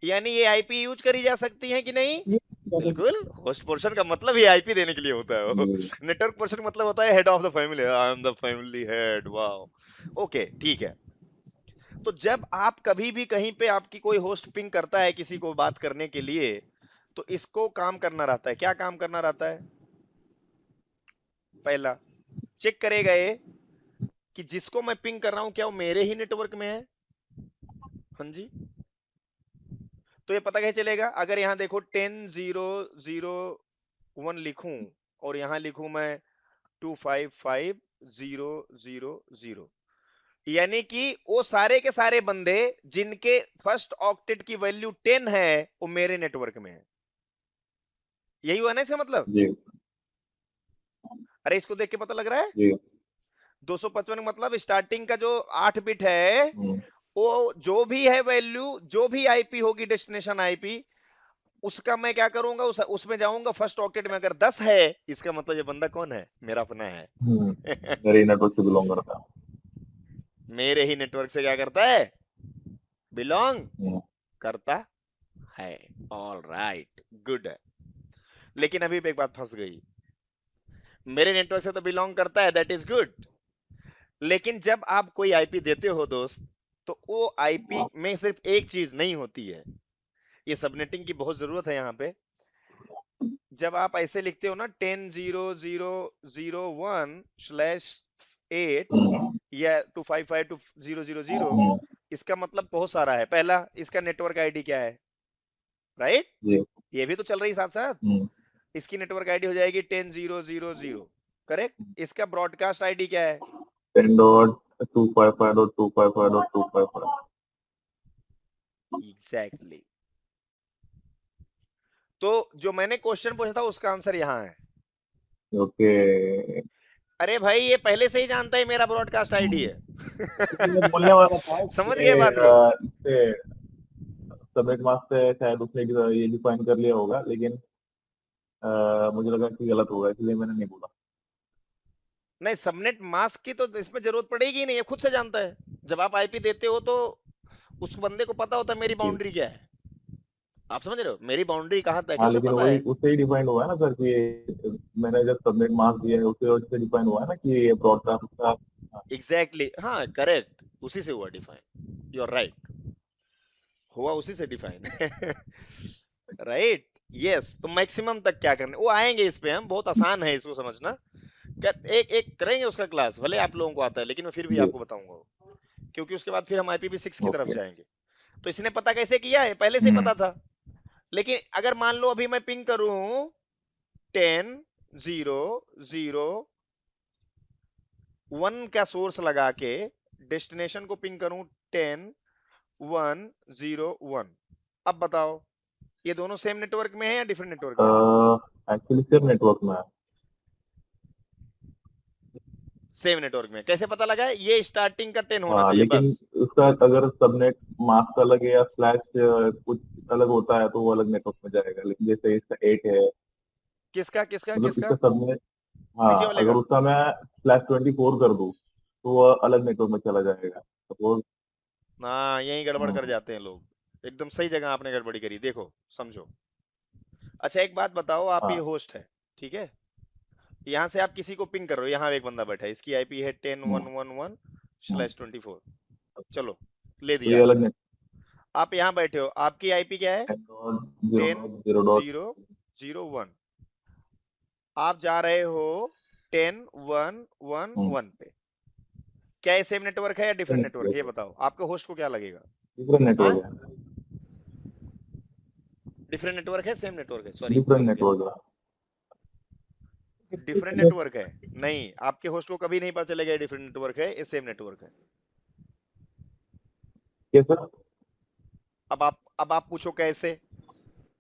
यानी ये आईपी यूज करी जा सकती है कि नहीं, बिल्कुल। होस्ट पोर्शन का मतलब ही आईपी देने के लिए होता है। नेटवर्क पोर्शन का मतलब होता है head of the family, I am the family head, wow. Okay ठीक है। तो जब आप कभी भी कहीं पे आपकी कोई होस्ट पिंग करता है किसी को बात करने के लिए, तो इसको काम करना रहता है, क्या काम करना रहता है, पहला चेक करेगा ये कि जिसको मैं पिंग कर रहा हूं क्या वो मेरे ही नेटवर्क में है। हाँ जी, तो ये पता कैसे चलेगा, अगर यहां देखो 10.0.0.1 लिखूं और यहां लिखूं मैं 255.0.0.0, यानी कि वो सारे के सारे बंदे जिनके फर्स्ट ऑक्टेट की वैल्यू 10 है वो मेरे नेटवर्क में है। यही हुआ ना इसका मतलब जी। अरे इसको देख के पता लग रहा है, जी। 255 मतलब स्टार्टिंग का जो 8 बिट है, वो जो भी है वैल्यू, जो भी आईपी होगी डेस्टिनेशन आईपी, उसका मैं क्या करूंगा, उसमें जाऊंगा फर्स्ट ऑक्टेट में। अगर 10 है इसका मतलब ये बंदा कौन है, मेरा अपना है। मेरे नेटवर्क से बिलोंग करता है। मेरे ही नेटवर्क से क्या करता है, बिलोंग करता है। ऑल राइट, गुड है। लेकिन अभी एक बात फंस गई, मेरे नेटवर्क से तो बिलोंग करता है, दैट इज गुड, लेकिन जब आप कोई आईपी देते हो दोस्त, तो वो आईपी में सिर्फ एक चीज नहीं होती है, ये सबनेटिंग की बहुत जरूरत है यहाँ पे। जब आप ऐसे लिखते हो ना 10.0.0.1/8 या 255.0.0.0, इसका मतलब बहुत सारा है। पहला, इसका नेटवर्क आईडी क्या है, राइट, ये भी तो चल रही साथ साथ। इसकी नेटवर्क आईडी हो जाएगी 10.0.0.0, करेक्ट। इसका ब्रॉडकास्ट आईडी क्या है, 10.255.255.255। एग्जैक्टली। तो जो मैंने क्वेश्चन पूछा था उसका आंसर यहाँ है। ओके। अरे भाई ये पहले से ही जानता है मेरा ब्रॉडकास्ट आईडी है, मैं बोलने वाला था समझ कि गए बात को? इससे सबनेट मास्क से शायद उसने ये डिफाइन कर लिया होगा, लेकिन मुझे लगा कि गलत होगा, इसलिए मैंने नहीं बोला। नहीं, सबनेट मास्क की तो इसमें जरूरत पड़ेगी ही नहीं, ये खुद से जानता है। जब आप आईपी देते हो तो उस बंदे को पता होता है मेरी जी। बाउंड्री क्या है। आप समझ रहे हो, मेरी बाउंड्री कहाँ तक है हाँ, उसे लेकिन पता वही है। उससे ही डिफाइन हुआ है ना सर कि मैंने जब सबनेट मार्क्स दिया है उससे उससे डिफाइन हुआ है ना कि ये ब्रॉडकास्ट का। एग्जैक्टली हाँ, करेक्ट, उसी से हुआ डिफाइन। यू आर राइट, हुआ उसी से डिफाइन। Right, yes. तो मैक्सिमम तक क्या करना, वो आएंगे इस पे, हम बहुत आसान है इसको समझना। एक एक करेंगे उसका क्लास, भले आप लोगों को आता है, लेकिन मैं फिर भी जी। आपको बताऊंगा, क्योंकि उसके बाद फिर हम IPv6 की तरफ ओके। जाएंगे। तो इसने पता कैसे किया है, पहले से ही हम्म। पता था। लेकिन अगर मान लो अभी मैं पिंग करूं 10.0.0.1 का सोर्स लगा के, डेस्टिनेशन को पिंग करूं 10.1.0.1, अब बताओ ये दोनों सेम नेटवर्क में है या डिफरेंट नेटवर्क में है? एक्चुअली सिर्फ नेटवर्क में है। सेम नेटवर्क में। कैसे पता लगा है? ये स्टार्टिंग का 10 होना हाँ, चाहिए लेकिन बस। उसका अगर सबनेट मास्क अलग है या स्लैश कुछ अलग होता है तो वो अलग नेटवर्क में जाएगा, लेकिन जैसे इसका 8 है, किसका किसका मतलब किसका? इसका सबनेट। हाँ, नीचे वाले अगर का? उसका मैं /24 कर दूं तो वो अलग नेटवर्क में चला जाएगा, सपोज। हाँ, यही गड़बड़ कर जाते हैं लोग। एकदम सही जगह आपने गड़बड़ी करी, देखो समझो। अच्छा एक बात बताओ, आप ये हाँ। होस्ट है, ठीक है? यहाँ से आप किसी को पिंग कर रहे हो, यहाँ एक बंदा बैठा है, इसकी आईपी है टेन हम्म, वन वन वन हम्म, स्लैश ट्वेंटी फोर चलो, ले तो दिया ये अलग आपने। आप यहाँ बैठे हो, आपकी आईपी क्या है? Network 0 ten dot 0 dot. Zero zero one. आप जा रहे हो 10.1.1.1 पे। क्या ये सेम नेटवर्क है या डिफरेंट नेटवर्क है, ये बताओ, आपके होस्ट को क्या लगेगा? डिफरेंट हाँ, नेटवर्क है। डिफरेंट नेटवर्क है सेम नेटवर्क है, सॉरी डिफरेंट गलत गया। नेटवर्क है। डिफरेंट नेटवर्क है? नहीं, आपके होस्ट को कभी नहीं पता चलेगा ये डिफरेंट नेटवर्क है, ये सेम नेटवर्क है। कैसे? अब आप पूछो कैसे।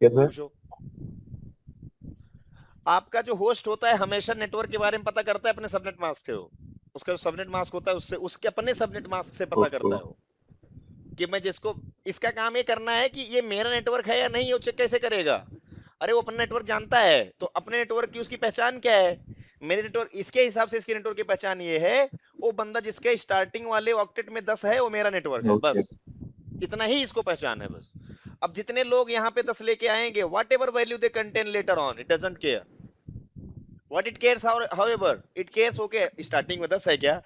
कैसे? पूछो। आपका जो होस्ट होता है हमेशा नेटवर्क के बारे में पता करता है अपने सबनेट मास्क से हो। उसका जो सबनेट मास्क होता है उससे, उसके अपने सबनेट मास्क से पता ओके। करता है वो, कि मैं जिसको, इसका काम ये करना है कि ये मेरा नेटवर्क है या नहीं, वो चेक कैसे करेगा? अरे वो अपना नेटवर्क जानता है, तो अपने नेटवर्क की उसकी पहचान क्या है? मेरे नेटवर्क, इसके हिसाब से इसके नेटवर्क की पहचान ये है, वो बंदा जिसके स्टार्टिंग वाले ऑक्टेट में 10 है वो मेरा नेटवर्क है, ओके। बस। इतना ही इसको पहचान है बस। अब जितने लोग यहाँ पे 10 लेके आएंगे, whatever value they contain later on, it doesn't care. What it cares, however, it cares, okay, starting में 10 है क्या?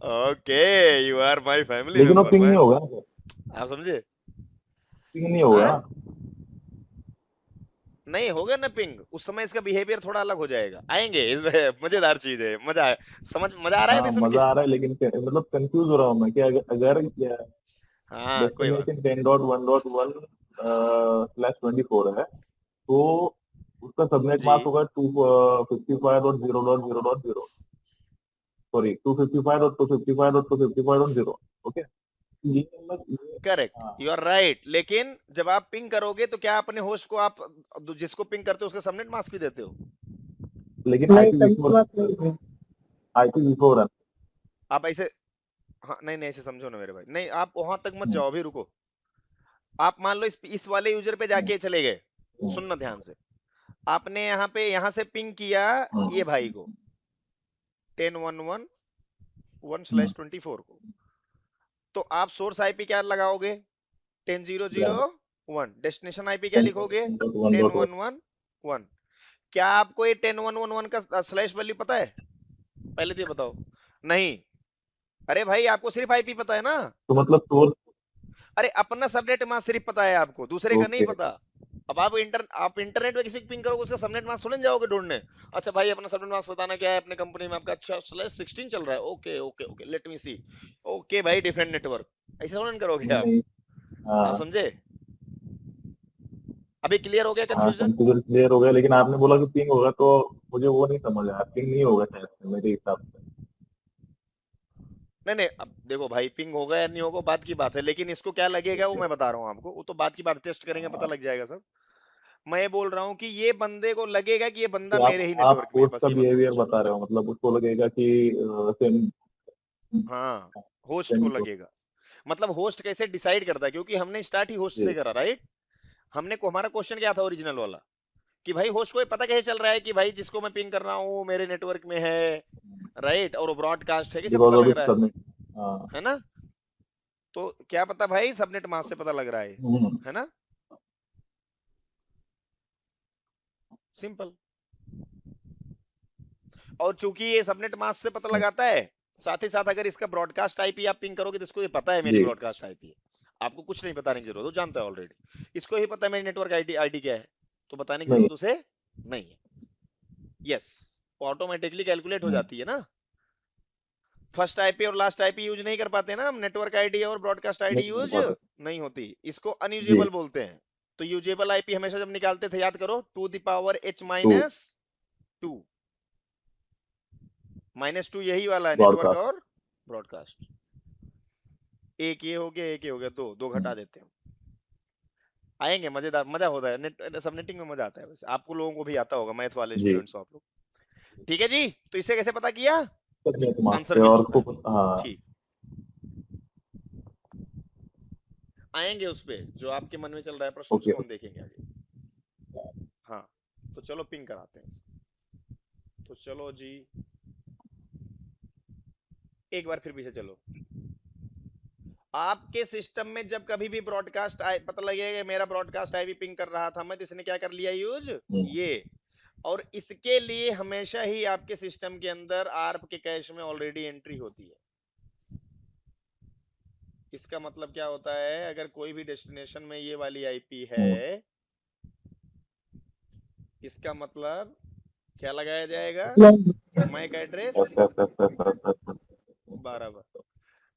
Okay, you are my family लेकिन वो मेंबर पिंग नहीं मैन। होगा ना सर? आप समझे? पिंग नहीं होगा हाँ, ना? नहीं होगा ना पिंग, उस समय इसका बिहेवियर थोड़ा अलग हो जाएगा। आएंगे इसमें, मजेदार चीज है, मजा है। मजा आ रहा है हाँ, अभी सुन मजा के? आ रहा है, लेकिन मतलब कंफ्यूज हो रहा हूँ मैं कि अगर हाँ कोई बात डेस्टिनेशन 10.1.1/24 है तो उसका सबनेट जी। मास्क होगा 255.0.0.0, सॉरी 255.255.255.0। ओके। ये मतलब करेक्ट, हाँ, यू आर राइट। लेकिन जब आप पिंग करोगे तो क्या अपने होस्ट को आप जिसको पिंग करते हो उसका सबनेट मास्क भी देते हो? लेकिन नहीं, सबनेट IPv4, मास्क नहीं। IPv4 है। आप ऐसे, हाँ नहीं नहीं, ऐसे समझो ना मेरे भाई, नहीं आप वहां तक मत हम्म, जाओ, अभी रुको। आप मान लो इस वाले यूजर पे हम्म, जाके चले गए, हम्म, सुनना ध्यान से। आपने यहाँ पे, यहाँ से पिंग किया ये हम्म, भाई को 10.1.1.1 हम्म, स्लैश 24 को, तो आप सोर्स आईपी क्या लगाओगे? या 10.0.0.1। डेस्टिनेशन आईपी क्या लिखोगे? 10.1.1.1। 10.1.1.1। क्या आपको ये 10.1.1.1 का स्लैश वैल्यू पता है? पहले तो ये बताओ। नहीं, अरे भाई आपको सिर्फ आईपी पता है ना। तो मतलब सोर्स। अरे अपना सबनेट मास्क सिर्फ पता है आपको, दूसरे का नहीं ओके। पता। अब आप इंटरनेट में किसी को पिंग करोगे, उसका सबनेट मास्क थोड़ी ना जाओगे ढूंढने। अच्छा भाई अपना सबनेट मास्क बताना क्या है अपने कंपनी में आपका? अच्छा /16 चल रहा है, okay okay okay, let me see. Okay भाई, डिफरेंट नेटवर्क, ऐसे थोड़ा ना करोगे आप। नहीं। आप हाँ। समझे? अभी क्लियर हो गया हाँ, कंफ्यूजन? कंफ्यूजन क्लियर हो गया, लेकिन आपने बोला कि पिंग होगा तो मुझे वो नहीं समझ आया। पिंग नहीं होगा शायद से, मेरे हिसाब से। नहीं नहीं, अब देखो भाई, पिंग होगा या नहीं होगा बात की बात है, लेकिन इसको क्या लगेगा वो ओके। मैं बता रहा हूँ आपको, वो तो बात की बात, टेस्ट करेंगे पता हाँ, लग जाएगा सब। मैं ये बोल रहा हूँ कि ये बंदे को लगेगा कि ये बंदा कि मेरे ही आप नेटवर्क में है, होस्ट बस का ये मत बिहेवियर पूछो। बता रहे हो, मतलब उसको लगेगा कि सेम। हाँ, होस्ट को लगेगा। मतलब होस्ट कैसे डिसाइड करता है, क्योंकि हमने स्टार्ट ही होस्ट से करा, राइट। हमने को हमारा क्वेश्चन क्या था ओरिजिनल वाला, कि भाई होस्ट को पता कैसे चल रहा है कि भाई जिसको मैं पिंग कर रहा हूँ मेरे नेटवर्क में है, राइट, और वो ब्रॉडकास्ट है, कैसे पता लग रहा है ना। तो क्या पता भाई सबनेट मास्क से पता लग रहा है ना, सिंपल। और चूंकि ये सबनेट मास्क से पता लगाता है, साथ ही साथ अगर इसका ब्रॉडकास्ट आईपी आप पिंग करोगे तो इसको ये पता है मेरी ब्रॉडकास्ट आईपी है, आपको कुछ नहीं बताने की जरूरत, वो जानता है ऑलरेडी, इसको ही पता है मेरी नेटवर्क आईडी क्या है, तो बताने की जरूरत उसे नहीं है। यस, ऑटोमेटिकली कैलकुलेट हो जाती है ना। फर्स्ट आईपी और लास्ट आईपी यूज नहीं कर पाते ना हम, नेटवर्क आईडी और ब्रॉडकास्ट आईडी यूज नहीं होती, इसको अनयूजेबल बोलते हैं। तो यूजेबल आईपी हमेशा जब निकालते थे याद करो, टू द पावर h-2 -2 यही वाला है, नेटवर्क और ब्रॉडकास्ट। एक ये हो गया, एक ये हो गया, दो घटा देते हैं। आएंगे, मजेदार, मजा होता है सबनेटिंग में, मजा आता है। वैसे आपको लोगों को भी आता होगा, मैथ वाले स्टूडेंट्स हो आप लोग। ठीक है जी, तो इसे कैसे पता किया, आंसर मिल चुका है। ठीक, आएंगे उस पे जो आपके मन में चल रहा है प्रश्न, उसको हम देखेंगे आगे। हाँ, तो चलो पिंग कराते हैं इसको। तो चलो जी, एक बार फिर पीछे चलो। आपके सिस्टम में जब कभी भी ब्रॉडकास्ट पता लगेगा मेरा ब्रॉडकास्ट आईपी पिंग कर रहा था मैं, तो इसने क्या कर लिया यूज, ये। और इसके लिए हमेशा ही आपके सिस्टम के अंदर आर्प के कैश में ऑलरेडी एंट्री होती है। इसका मतलब क्या होता है, अगर कोई भी डेस्टिनेशन में ये वाली आईपी है, इसका मतलब क्या लगाया जाएगा, मैक एड्रेस बराबर।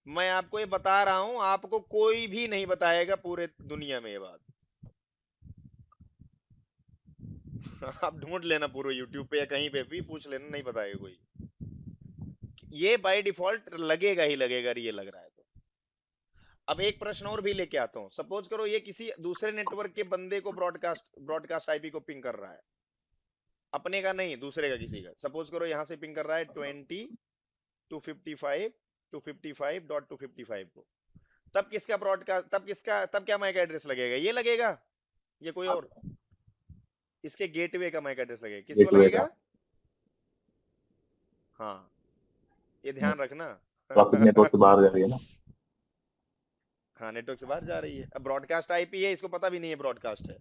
मैं आपको ये बता रहा हूं, आपको कोई भी नहीं बताएगा पूरे दुनिया में ये बात। आप ढूंढ लेना पूरे यूट्यूब पे या कहीं पे भी पूछ लेना, नहीं बताएगा कोई। ये बाय डिफॉल्ट लगेगा ही लगेगा, ये लग रहा है तो। अब एक प्रश्न और भी लेके आता हूं, सपोज करो ये किसी दूसरे नेटवर्क के बंदे को ब्रॉडकास्ट आईपी को पिंग कर रहा है, अपने का नहीं, दूसरे का, किसी का। सपोज करो यहां से पिंग कर रहा है 20.255.255 को, तब किसका ब्रॉडकास्ट, तब क्या मैक एड्रेस लगेगा, ये लगेगा, ये कोई और, इसके गेटवे का मैक एड्रेस लगेगा, किसको लगेगा। हाँ, ये ध्यान रखना। नेटवर्क से बाहर जा रही है ना। हाँ, नेटवर्क से बाहर जा रही है। अब ब्रॉडकास्ट आईपी है, इसको पता भी नहीं है ब्रॉडकास्ट है,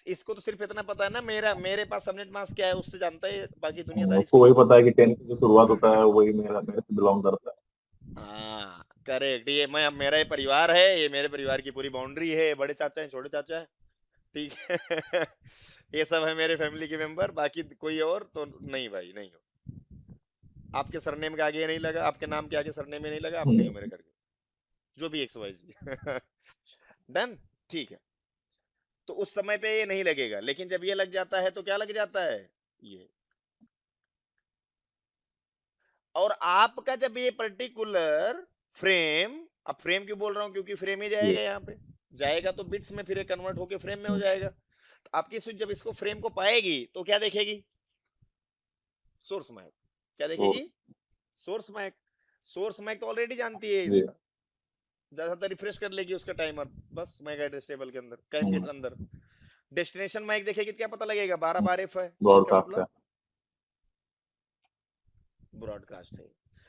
इसको तो सिर्फ इतना पता है ना, मेरे पास सबनेट मास्क क्या है उससे जानता है, बाकी दुनियादारी उसको वही पता है कि 10 से जो शुरुआत होता है वही मेरे से बिलोंग करता है। हाँ करेक्ट, ये मेरा ये परिवार है, ये मेरे परिवार की पूरी बाउंड्री है, बड़े चाचा है, छोटे चाचा है, ठीक है। ये सब है मेरे फैमिली के मेंबर, बाकी कोई और तो नहीं भाई, नहीं हो। आपके सरनेम के आगे नहीं लगा, आपके नाम के आगे सरनेम में नहीं लगा, आप नहीं हो मेरे करके, जो भी XYZ। डन, ठीक है। तो उस समय पे ये नहीं लगेगा, लेकिन जब ये लग जाता है तो क्या लग जाता है, ये। और आपका जब ये पर्टिकुलर फ्रेम, अब फ्रेम क्यों बोल रहा हूं, क्योंकि फ्रेम ही जाएगा यहाँ पे, जाएगा तो बिट्स में, फिर कन्वर्ट होके फ्रेम में हो जाएगा। तो आपकी स्विच जब इसको फ्रेम को पाएगी तो क्या देखेगी, सोर्स मैक। क्या देखेगी, सोर्स मैक। सोर्स मैक तो ऑलरेडी जानती है इसका, ज्यादा रिफ्रेश कर लेगी उसका टाइमर, बस मैक एड्रेस टेबल के अंदर, कैम के अंदर। डेस्टिनेशन मैक देखेगी तो क्या पता लगेगा, 12 है, इसका मतलब ब्रॉडकास्ट है।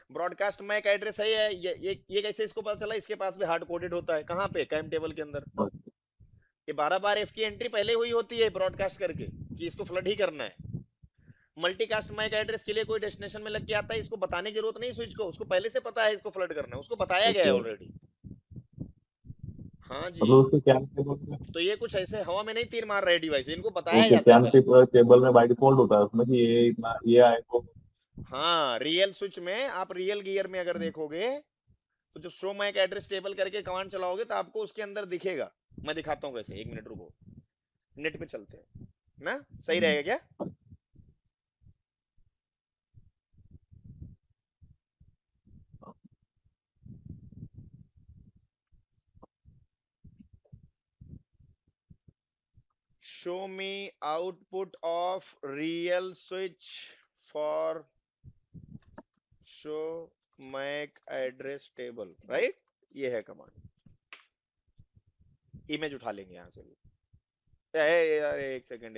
ब्रॉडकास्ट मैक एड्रेस है, ये कैसे इसको पता चला, इसके पास भी हार्ड कोडेड होता है, कहाँ पे, कैम टेबल के अंदर। ये 12 की एंट्री पहले हुई होती है ब्रॉडकास्ट करके, कि इसको फ्लड ही करना है। मल्टीकास्ट मैक एड्रेस के लिए कोई डेस्टिनेशन में लग के आता है, इसको बताने की जरूरत नहीं स्विच को, उसको पहले से पता है इसको फ्लड करना है, उसको बताया गया है ऑलरेडी। हाँ जी, तो ये कुछ ऐसे हवा में नहीं तीर मार रहे डिवाइस, इनको बताया जाता है टेबल में बाय डिफॉल्ट होता है उसमें कि ये इतना ये आएगा। हाँ, रियल स्विच में, आप रियल गियर में अगर देखोगे तो जो शो मैक एड्रेस टेबल करके कमांड चलाओगे तो आपको उसके अंदर दिखेगा। मैं दिखाता हूँ कैसे, 1 मिनट रुको, नेट पे चलते हैं ना, सही रहेगा क्या। Show me output of real switch for show MAC address table, right, ये है कमांड। इमेज उठा लेंगे यहाँ से भी। अरे एक सेकंड,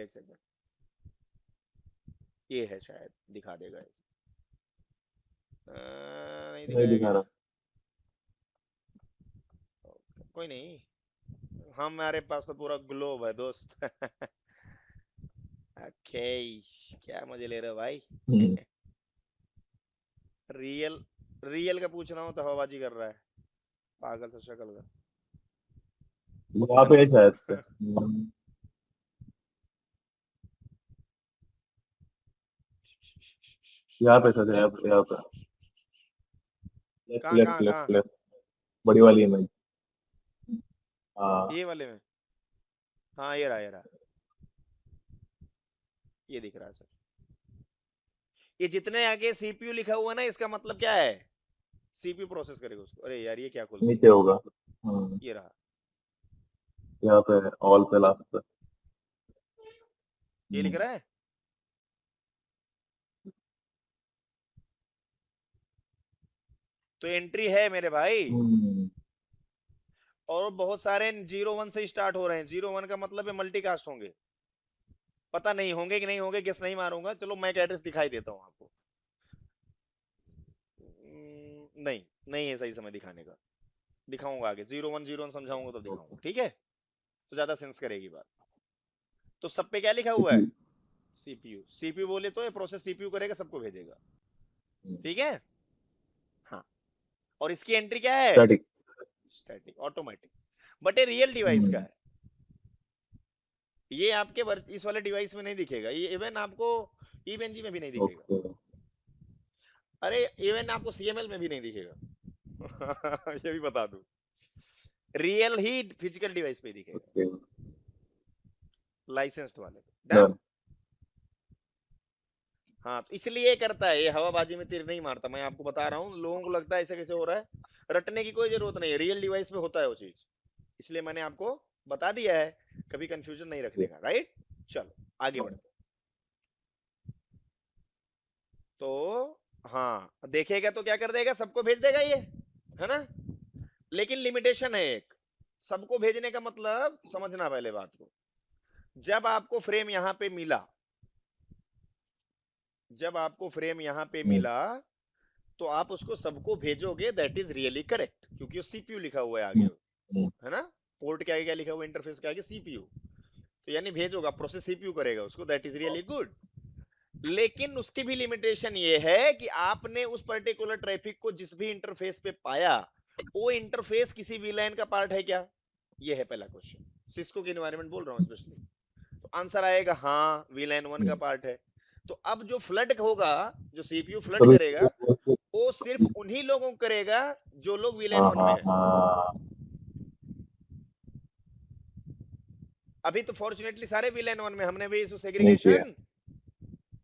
ये है शायद, दिखा देगा ऐसे। नहीं नहीं दिखाया दिखा क्या? रहा। कोई नहीं, हमारे पास तो पूरा ग्लोब है दोस्त। ओके, क्या मजे ले रहे हो भाई? रियल रियल का पूछ रहा हूँ तो हवाबाजी कर रहा है, पागल सा शक्ल का। यहाँ पे है शायद से। यहाँ पे सर, यहाँ पे कहाँ लेफ्ट कहाँ लेफ्ट कहाँ? लेफ्ट, बड़ी वाली इमेज। हाँ ये वाले में? हाँ ये रहा, ये दिख रहा है सर। ये जितने आगे सीपीयू लिखा हुआ ना, इसका मतलब क्या है? सीपीयू प्रोसेस करेगा उसको। अरे यार ये क्या खोल नीचे दिया? होगा। ये रहा, यहाँ पे ऑल पे लास्ट पे। ये लिख रहा है। तो एंट्री है मेरे भाई, और बहुत सारे 01 से स्टार्ट हो रहे हैं। 01 का मतलब है मल्टीकास्ट होंगे, पता नहीं होंगे कि नहीं होंगे, गेस नहीं मारूंगा। चलो मैं एड्रेस दिखाई देता हूँ आपको। नहीं नहीं है सही समय दिखाने का, दिखाऊंगा आगे। 01 समझाऊंगा तो दिखाऊंगा, ठीक है? तो ज्यादा सेंस करेगी बात। तो सब पे क्या लिखा हुआ है? सीपीयू। सीपीयू बोले तो ये प्रोसेस सीपीयू करेगा, सबको भेजेगा, ठीक है? हाँ, और इसकी एंट्री क्या है? स्टैटिक। Static, automatic. बट ये रियल डिवाइस का है, ये आपके इस वाले डिवाइस में नहीं दिखेगा। ये इवन आपको ईवेनजी में भी नहीं दिखेगा। अरे इवन आपको सीएमएल में भी नहीं दिखेगा। ये भी बता दूं, रियल ही फिजिकल डिवाइस पे दिखेगा, लाइसेंस्ड वाले पे। डन? हाँ, तो इसलिए करता है ये, हवाबाजी में तीर नहीं मारता। मैं आपको बता रहा हूँ, लोगों को लगता है ऐसे कैसे हो रहा है, रटने की कोई जरूरत नहीं है। रियल डिवाइस पे होता है वो चीज, इसलिए मैंने आपको बता दिया है, कभी कंफ्यूजन नहीं रखने का, राइट? चलो आगे बढ़ते। तो हाँ, देखेगा तो क्या कर देगा, सबको भेज देगा ये, है ना? लेकिन लिमिटेशन है एक, सबको भेजने का मतलब समझना पहले बात को। जब आपको फ्रेम यहां पे मिला, जब आपको फ्रेम यहां पे मिला, तो आप उसको सबको भेजोगे, दैट इज रियली करेक्ट, क्योंकि वो सीपीयू लिखा हुआ है आगे, है ना? पोर्ट के आगे क्या लिखा हुआ है, इंटरफेस के आगे सीपीयू, तो यानी भेजोगा, प्रोसेस सीपीयू करेगा उसको, दैट इज रियली गुड। लेकिन उसकी भी लिमिटेशन ये है कि आपने उस पर्टिकुलर ट्रैफिक को जिस भी इंटरफेस पे पाया, वो इंटरफेस किसी वीलैन का पार्ट है क्या? ये है पहला क्वेश्चन। सिस्को के एनवायरनमेंट बोल रहा हूँ स्पेशली, तो आंसर आएगा हाँ, वीलैन 1 का पार्ट है। तो अब जो फ्लड होगा, जो सीपीयू फ्लड करेगा, वो सिर्फ उन्हीं लोगों को करेगा जो लोग वीलैन 1 में है। अभी तो फॉर्चुनेटली सारे वीलैन 1 में, हमने भी इसको सेग्रीगेशन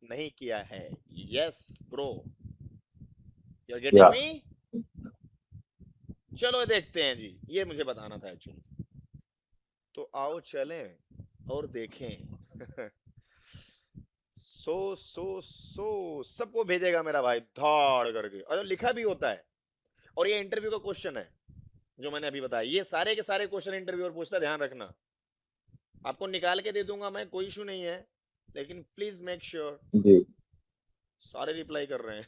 नहीं किया है। Yes bro, you are getting me? चलो देखते हैं जी, ये मुझे बताना था एक्चुअली। तो आओ चलें और देखें। सबको भेजेगा मेरा भाई धाड़ करके, और लिखा भी होता है। और ये इंटरव्यू का क्वेश्चन है जो मैंने अभी बताया, ये सारे के सारे क्वेश्चन इंटरव्यूअर पूछता है, ध्यान रखना। आपको निकाल के दे दूंगा मैं, कोई इशू नहीं है, लेकिन प्लीज मेक श्योर। जी सारे रिप्लाई कर रहे हैं।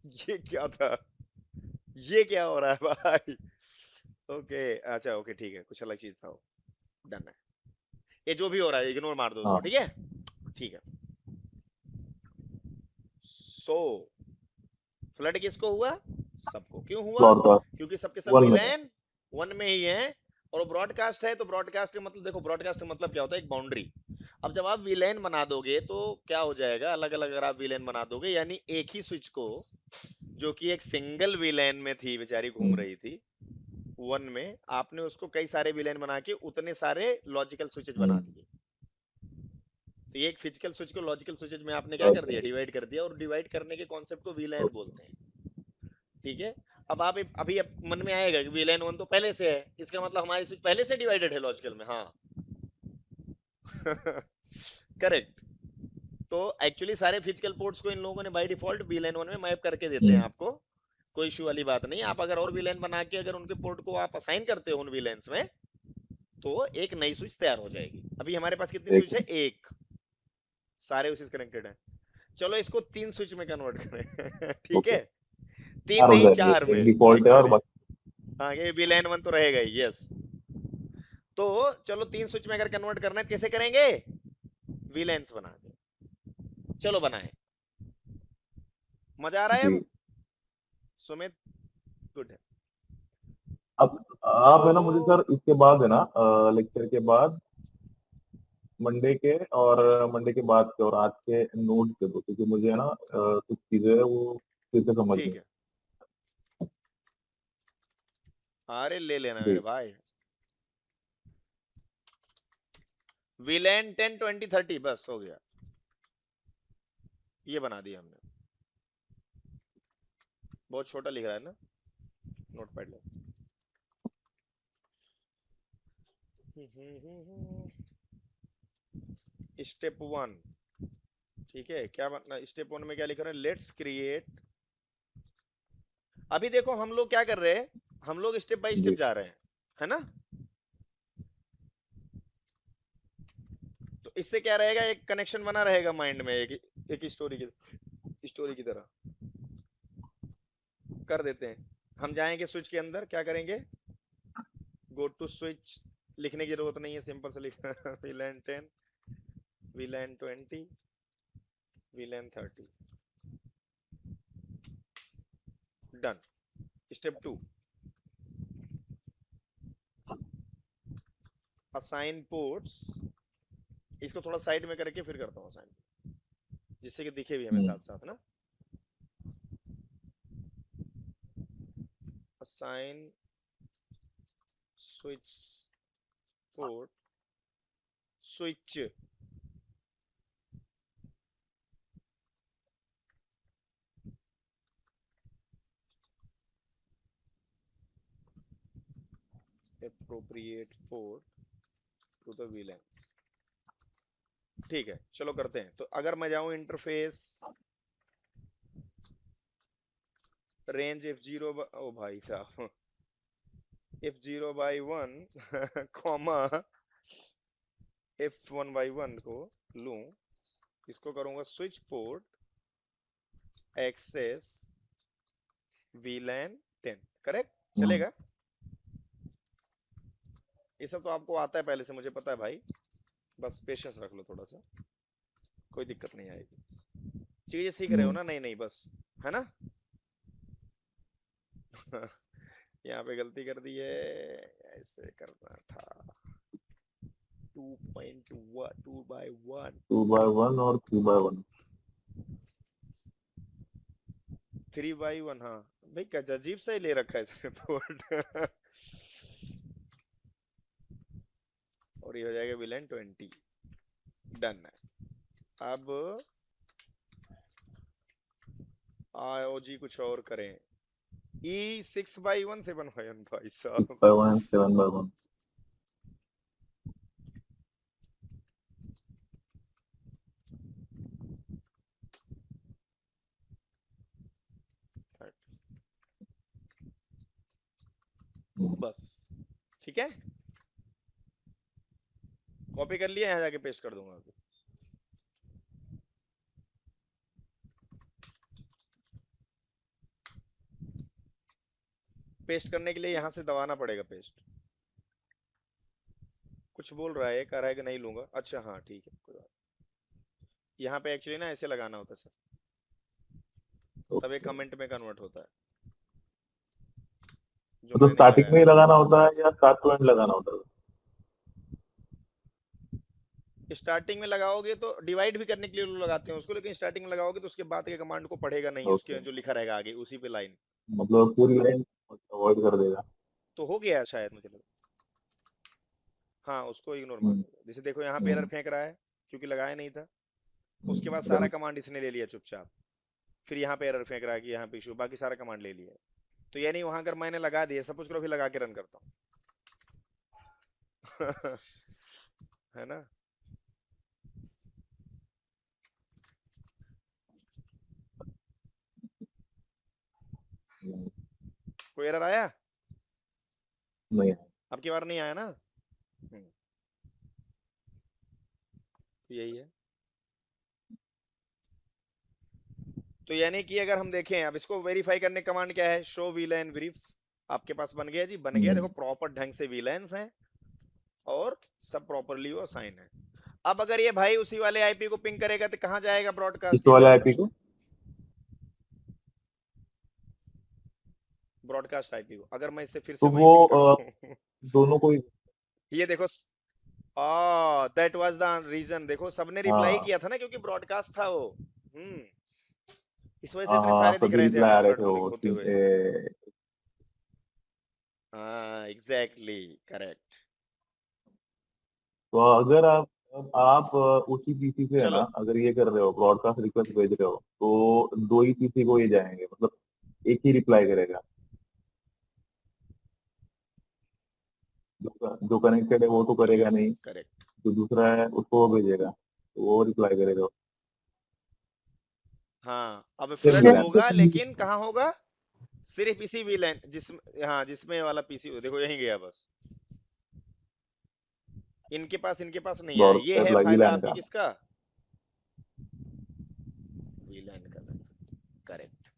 ये क्या था, ये क्या हो रहा है भाई? ओके अच्छा, ओके ठीक है, कुछ अलग चीज था, डन है। ये जो भी हो रहा है इग्नोर मार दो उसको, ठीक है? ठीक है। सो फ्लड किसको हुआ? सबको। क्यों हुआ? क्योंकि सबके सब विलेन 1 में ही है, और ब्रॉडकास्ट है, तो ब्रॉडकास्ट का मतलब देखो, ब्रॉडकास्ट का मतलब क्या होता है, एक बाउंड्री। अब जब आप विलेन बना दोगे तो क्या हो जाएगा, अलग अलग अगर आप विलेन बना दोगे, यानी एक ही स्विच को, जो कि एक सिंगल विलेन में थी, बेचारी घूम रही थी 1 में, आपने उसको कई सारे विलेन बना के उतने सारे लॉजिकल स्विचेज बना दिए। तो ये एक फिजिकल स्विच को लॉजिकल स्विचेज में आपने क्या कर दिया, डिवाइड कर दिया, और डिवाइड करने के कॉन्सेप्ट को विलेन बोलते हैं, ठीक है? अब आप अभी मन में आएगा कि विलेन 1 तो पहले से है, इसका मतलब हमारी स्विच पहले से डिवाइडेड है लॉजिकल में। हाँ, करेक्ट। तो एक्चुअली सारे फिजिकल पोर्ट्स को इन लोगों ने बाय डिफॉल्ट वीलैन 1 में मैप करके देते हैं आपको, कोई इशू वाली बात नहीं। आप अगर और वीलैन बना के अगर उनके पोर्ट को आप असाइन करते हो उन वीलैंस में, तो एक नई स्विच तैयार हो जाएगी। अभी हमारे पास कितनी एक स्विच है? एक, सारे उसी से कनेक्टेड है। चलो इसको 3 स्विच में कन्वर्ट करें ठीक ओके है, 3 चार हो नहीं जाएंगे, 4 में एक डिफॉल्ट है और एक्चुअली। बाकी हाँ, ये वीलैन 1 तो रहेगा ही, यस। तो चलो 3 स्विच में अगर कन्वर्ट करना है तो कैसे करेंगे? वीलैंस बना के। चलो बनाए, मजा आ रहा है जी। अब? सुमित गुड है। अब आप है ना मुझे तो सर इसके बाद है ना लेक्चर के बाद मंडे के बाद के और आज के नोट्स दे दो, क्योंकि मुझे है ना कुछ चीजें है वो फिर से समझ ठीक नहीं। है, अरे ले लेना मेरे जी भाई। वीलैन 10 20 30 बस हो गया, ये बना दिया हमने। बहुत छोटा लिख रहा है ना, नोटपैड ले। स्टेप 1, ठीक है, क्या बनना? स्टेप 1 में क्या लिख रहे हैं? Let's create. अभी देखो हम लोग क्या कर रहे हैं, हम लोग स्टेप बाय स्टेप जी जा रहे हैं, है ना? तो इससे क्या रहेगा, एक कनेक्शन बना रहेगा माइंड में, एक स्टोरी की तरह कर देते हैं। हम जाएंगे स्विच के अंदर, क्या करेंगे? गो टू स्विच, लिखने की जरूरत नहीं है, सिंपल से लिखना वीलैन 10 वीलैन 20 वीलैन 30, डन। Step 2, assign ports. इसको थोड़ा साइड में करके फिर करता हूँ असाइन, जिससे कि दिखे भी हमें हम्म, साथ साथ ना। Assign switch port switch, appropriate port to the VLANs। ठीक है, चलो करते हैं। तो अगर मैं जाऊं इंटरफेस, रेंज F0 ओ भाई साहब F0/1 कॉमा F1/1 को लूं, इसको करूंगा switch port access VLAN 10, correct hmm, चलेगा? ये सब तो आपको आता है पहले से, मुझे पता है भाई, बस पेशेंस रख लो थोड़ा सा, कोई दिक्कत नहीं आएगी। चीजें सीख रहे हो हम्म, ना, नई नई बस, है ना? यहाँ पे गलती कर दी है, ऐसे करना था 2.1 2/1 2/1 और 3/1। 3/1। हाँ भाई, क्या अजीब सा ही ले रखा है इसमें पोर्ट और ये हो जाएगा विलेन 20, डन है। अब आईओजी कुछ और करें, ई 6/1 7/1 भाई साहब 6/1 7/1। बस, ठीक है, कॉपी कर लिया, यहाँ जाके पेस्ट कर दूंगा अभी। पेस्ट करने के लिए यहाँ से दबाना पड़ेगा पेस्ट। कुछ बोल रहा है, कह रहा है कि नहीं लूंगा, अच्छा हाँ ठीक है, कोई बात। यहाँ पे एक्चुअली ना ऐसे लगाना होता है सर, तब एक ओके, कमेंट में कन्वर्ट होता है, जो तो मैंने नहीं स्टार्टिंग लगाया में ही था। लगाना होता है या स्टार्ट टू एंड लगाना होता है? स्टार्टिंग में लगाओगे तो डिवाइड भी करने के लिए लोग लगाते हैं उसको, लेकिन स्टार्टिंग में लगाओगे तो उसके बाद के कमांड को पढ़ेगा नहीं, ओके, उसके जो लिखा रहेगा आगे उसी पे लाइन। मतलब पूरी लाइन अवॉइड कर देगा। तो हो गया शायद, मुझे लगा। हाँ, उसको इग्नोर मार हम्म, दो। जैसे देखो यहाँ पे एरर हम्म, फेंक रहा है, क्योंकि लगाया नहीं था। उसके बाद सारा राइट। कमांड इसने ले लिया चुपचाप, फिर यहाँ पे एरर फेंक रहा है कि यहाँ पे इशू, बाकी सारा कमांड ले लिया। तो यानी वहां अगर मैंने लगा दिया, सपोज करो, फिर लगा के रन करता हूँ है ना? कोई एरर आया? नहीं। अब की बार नहीं आया ना? तो यही है। तो यानी कि अगर हम देखें, अब इसको वेरीफाई करने कमांड क्या है, शो वीलाइन ब्रीफ। आपके पास बन गया जी, बन गया। देखो प्रॉपर ढंग से वीलाइंस हैं और सब प्रॉपरली वो साइन है। अब अगर ये भाई उसी वाले आईपी को पिंग करेगा तो कहां जाएगा इस ब्रॉडकास्ट? ये वाले मेरा आईपी प्रश्न। को, ब्रॉडकास्ट आईपी को अगर मैं इससे फिर से तो वही वो पिंग करूं दोनों को ही। ये देखो, दैट वाज द रीजन। देखो सबने रिप्लाई हाँ किया था ना, क्योंकि ब्रॉडकास्ट था वो। इस वजह से हाँ इतने हाँ, सारे दिख सभी रहे थे रिप्लाई हमें आ रहे अलर्ट थे होने वो होते हुए। सीधे। हाँ एग्जैक्टली करेक्ट। तो अगर आप उसी पीसी से है ना, चलो अगर ये कर रहे हो, ब्रॉडकास्ट रिक्वेस्ट भेज रहे हो, तो दो ही पीसी को ये जाएंगे, मतलब एक ही रिप्लाई करेगा। जो कनेक्टेड है वो तो करेगा नहीं, करेक्ट। जो दूसरा है उसको वो भेजेगा, तो वो रिप्लाई करेगा। हाँ अब सेम फ्लड सेम वीलैन। होगा, लेकिन कहाँ होगा? सिर्फ इसी वीलाइन जिसमें, हाँ जिसमें वाला पीसी, देखो यहीं गया बस। इनके पास नहीं आया। ये ब्रॉडकास्ट है फायदा वीलैन आपकी का। किसका? वीलाइन का। करेक्ट।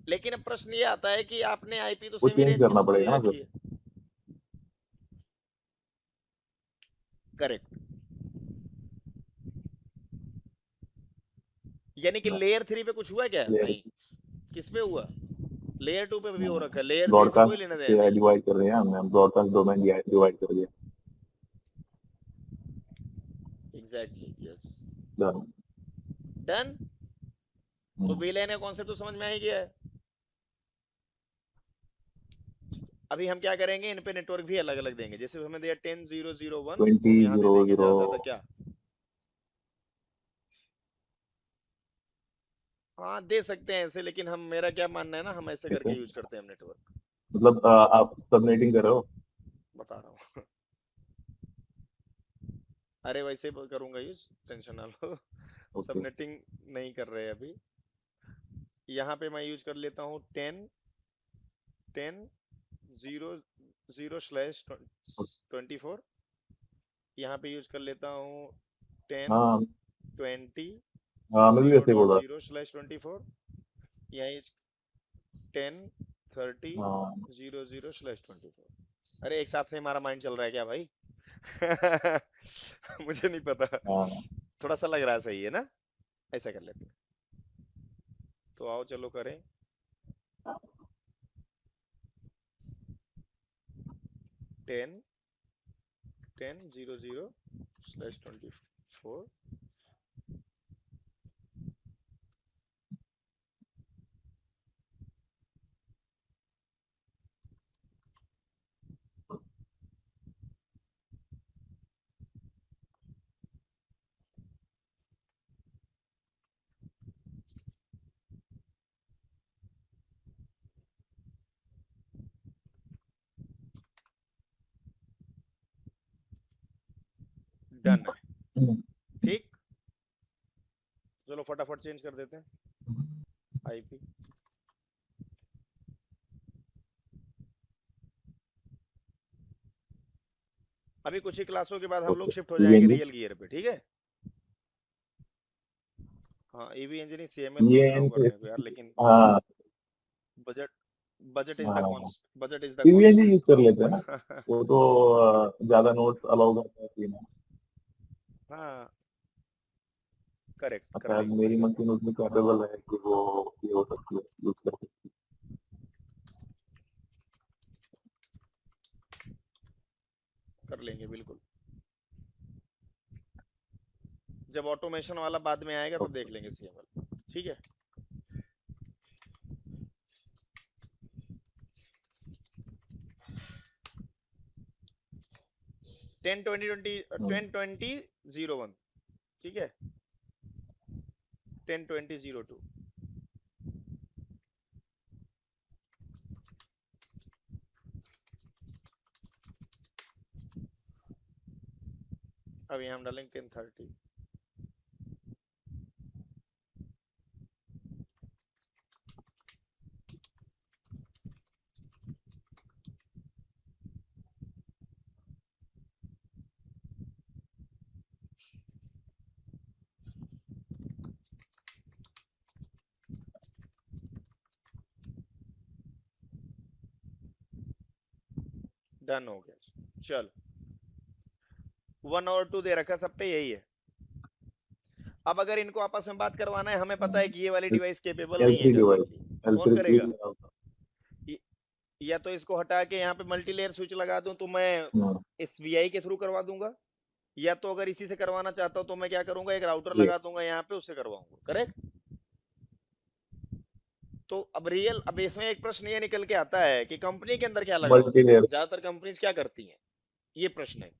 लेकिन अब प्रश्न ये आता है कि आपने आईपी तो वो सेमी चेंज रेंज की करना सबको दे पड़ेगा ना रखी फिर। है। करेक्ट। यानी कि लेयर 3 पे कुछ हुआ क्या? नहीं। किस पे हुआ? लेयर 2 पे भी हो रखा है, लेयर 3 से कोई ब्रॉडकास्ट लेना देना से नहीं। डिवाइड कर रहे हैं हमने, ब्रॉडकास्ट डोमेन डिवाइड कर दिया। Exactly yes. Done. डन। तो वीलाइन का कॉन्सेप्ट तो समझ में आ ही गया है। अभी हम क्या करेंगे, इन पे नेटवर्क भी अलग अलग देंगे। जैसे हमें दिया 10.0.0.1, तो ट्वेंटी हम यहाँ दे जीरो देंगे जीरो ज्यादा से ज्यादा क्या। हाँ दे सकते हैं ऐसे, लेकिन हम, मेरा क्या मानना है ना, हम ऐसे कैसे, करके यूज करते हैं हम नेटवर्क। मतलब आप सबनेटिंग कर रहे हो? बता रहा हूँ अरे वैसे ही करूंगा यूज, टेंशन ना लो ओके। सबनेटिंग नहीं कर रहे अभी। यहाँ पे मैं यूज कर लेता हूँ 10.0.0/24। यहाँ पे यूज कर लेता हूँ टेन हाँ ट्वेंटी हाँ, मैं भी जीरो ऐसे ही बोल डॉट रहा जीरो स्लैश 24। यहाँ 10:30 था। हाँ 00/24। अरे एक साथ में हमारा माइंड चल रहा है क्या भाई मुझे नहीं पता। हाँ। थोड़ा सा लग रहा है सही है ना? ऐसा कर लेते हैं। तो आओ चलो करें। 10:00/24। डन है। ठीक। चलो फटाफट चेंज कर देते हैं आईपी। अभी कुछ ही क्लासों के बाद हम लोग ओके, शिफ्ट हो जाएंगे ईवीएनजी। रियल गियर पे, ठीक है? हाँ ईवी इंजीनियरिंग सीएमएल सोच रहा हूँ ये करने को यार, लेकिन हाँ बजट बजट इज द हाँ, const, budget is the EVNG use कर लेते हैं ना, कॉन्स्ट वो तो ज्यादा नोट्स अलाउ करता है सीना। हाँ करेक्ट, कर शायद लेंगे कोई मेरी बात मशीन उसमें कैपेबल है कि वो ये हो सकती है, यूज कर सकती नहीं, कर लेंगे बिल्कुल। जब ऑटोमेशन वाला बाद में आएगा है। तब देख लेंगे सीएमएल, ठीक है? 10:20:01, ठीक है? 10:20:02। अब यहाँ हम डालेंगे 10:30। डन हो गया। चलो 1 और 2 दे रखा, सब पे यही है। अब अगर इनको आपस में बात करवाना है, हमें पता है कि ये वाली डिवाइस केपेबल नहीं है L3 करने डिवाइस, की, कौन L3 करेगा? या तो इसको हटा के यहाँ पे मल्टी लेयर स्विच लगा दूं तो मैं इस वीआई के थ्रू करवा दूंगा, या तो अगर इसी से करवाना चाहता हूं तो मैं क्या करूंगा, एक राउटर जी लगा दूंगा यहाँ पे, उससे करवाऊंगा। करेक्ट? तो अब इसमें एक प्रश्न ये निकल के आता है कि कंपनी के अंदर क्या लगा होता मल्टी है, लेयर। ज्यादातर कंपनीज क्या करती हैं, ये प्रश्न है।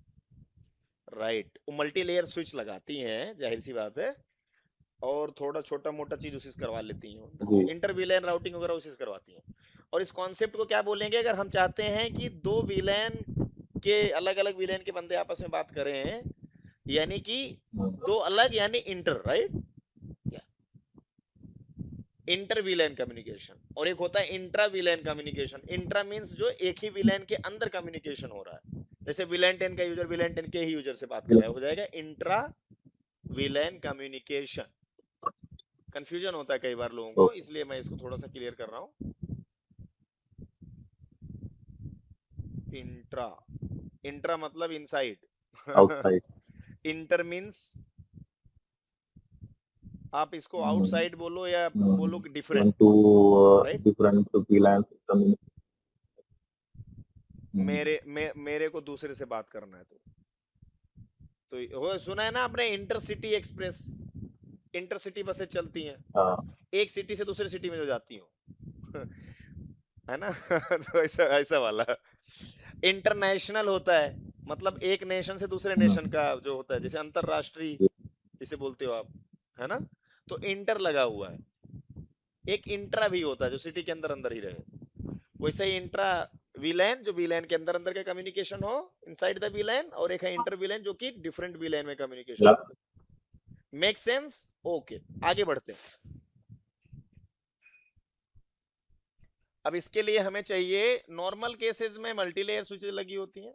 राइट, वो मल्टी लेयर स्विच लगाती हैं, जाहिर सी बात है, और थोड़ा छोटा मोटा चीज उसी से करवा लेती हैं, जी इंटर वीलैन राउटिंग वगैरह उसी से करवाती हैं। और इस कॉन्सेप्ट को क्या बोलेंगे, अगर हम चाहते हैं कि दो वीलैन के अलग अलग वीलैन के बंदे आपस में बात कर रहे हैं, यानी कि दो अलग, यानी इंटर, राइट, इंटर वीलैन कम्युनिकेशन। और एक होता है इंट्रा वीलैन कम्युनिकेशन। इंट्रा मींस जो एक ही वीलैन के अंदर कम्युनिकेशन हो रहा है, जैसे वीलैन 10 का यूजर वीलैन 10 के ही यूजर से बात कर रहा है, हो जाएगा इंट्रा वीलैन कम्युनिकेशन। कंफ्यूजन होता है कई बार लोगों को, इसलिए मैं इसको थोड़ा सा क्लियर कर रहा हूं। इंट्रा, इंट्रा मतलब इनसाइड, आउटसाइड। इंटर मींस आप इसको आउटसाइड बोलो या बोलो different, to right? Different VLAN system. मेरे को दूसरे से बात करना है तो हो सुना है ना आपने, इंटरसिटी एक्सप्रेस, इंटरसिटी बसें चलती हैं, हाँ एक सिटी से दूसरे सिटी में जो जाती हो है ना तो ऐसा ऐसा वाला। इंटरनेशनल होता है, मतलब एक नेशन से दूसरे नेशन का जो होता है, जैसे अंतरराष्ट्रीय जिसे बोलते हो आप, है ना? तो इंटर लगा हुआ है। एक इंट्रा भी होता है जो सिटी के अंदर अंदर ही रहे, वैसे ही इंट्रा वीलैन जो वीलैन के अंदर अंदर का कम्युनिकेशन हो इनसाइड द वीलैन, और एक है इंटर वीलैन जो कि डिफरेंट वीलैन में कम्युनिकेशन हो। Make sense? ओके, आगे बढ़ते हैं। अब इसके लिए हमें चाहिए, नॉर्मल केसेस में मल्टीलेयर स्विचेस लगी होती हैं,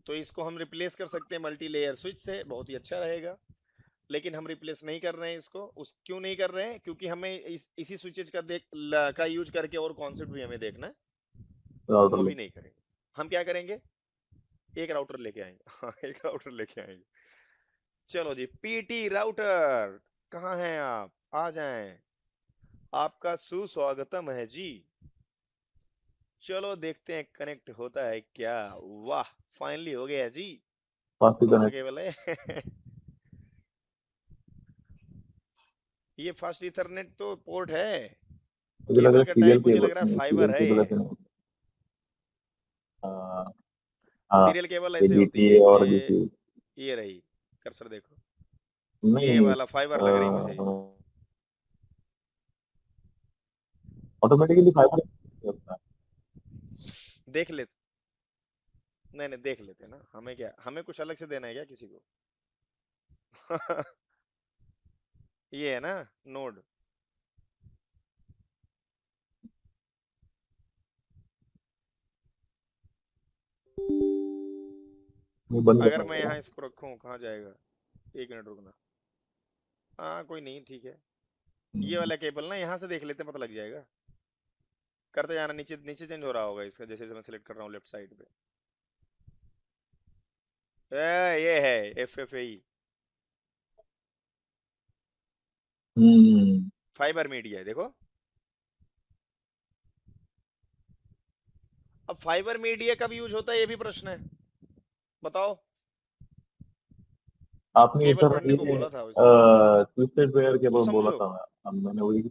तो इसको हम रिप्लेस कर सकते हैं मल्टीलेयर स्विच से, बहुत ही अच्छा रहेगा। लेकिन हम रिप्लेस नहीं कर रहे हैं इसको। क्यों नहीं कर रहे हैं? क्योंकि हमें इसी स्विचेज का यूज करके और कॉन्सेप्ट भी हमें देखना है, तो हम अभी नहीं करेंगे। हम क्या करेंगे, एक राउटर लेके आएंगे हाँ, एक राउटर लेके आएंगे। चलो जी, पीटी राउटर कहाँ हैं आप, आ जाएं, आपका सुस्वागतम है जी। चलो देखते हैं कनेक्ट होता है क्या। वाह, फाइनली हो गया जी। कौन सा केबल है ये फास्ट इथरनेट तो पोर्ट है, केबल का टाइप मुझे लग रहा है फाइबर है ये। सीरियल केबल ऐसे होती है और ये रही, कर्सर देखो, नहीं ये वाला फाइबर लग रही मुझे। ऑटोमेटिकली फाइबर देख लेते, नहीं नहीं देख लेते ना, हमें क्या, हमें कुछ अलग से देना है क्या किसी को ये है ना नोड, अगर मैं यहाँ इसको रखूं कहाँ जाएगा, एक मिनट रुकना। हाँ कोई नहीं, ठीक है, ये वाला केबल ना यहाँ से देख लेते, पता लग जाएगा। करते जाना, नीचे नीचे चेंज हो रहा होगा इसका, जैसे जैसे मैं सिलेक्ट कर रहा हूँ लेफ्ट साइड पे। ये है FFAE, फाइबर मीडिया है, देखो। अब फाइबर मीडिया कब यूज होता है, ये भी प्रश्न है, बताओ। आपने केबल इधर पढ़ने को ये बोला था ट्विस्टेड पेयर तो केबल बोला समझो, था मैंने वही।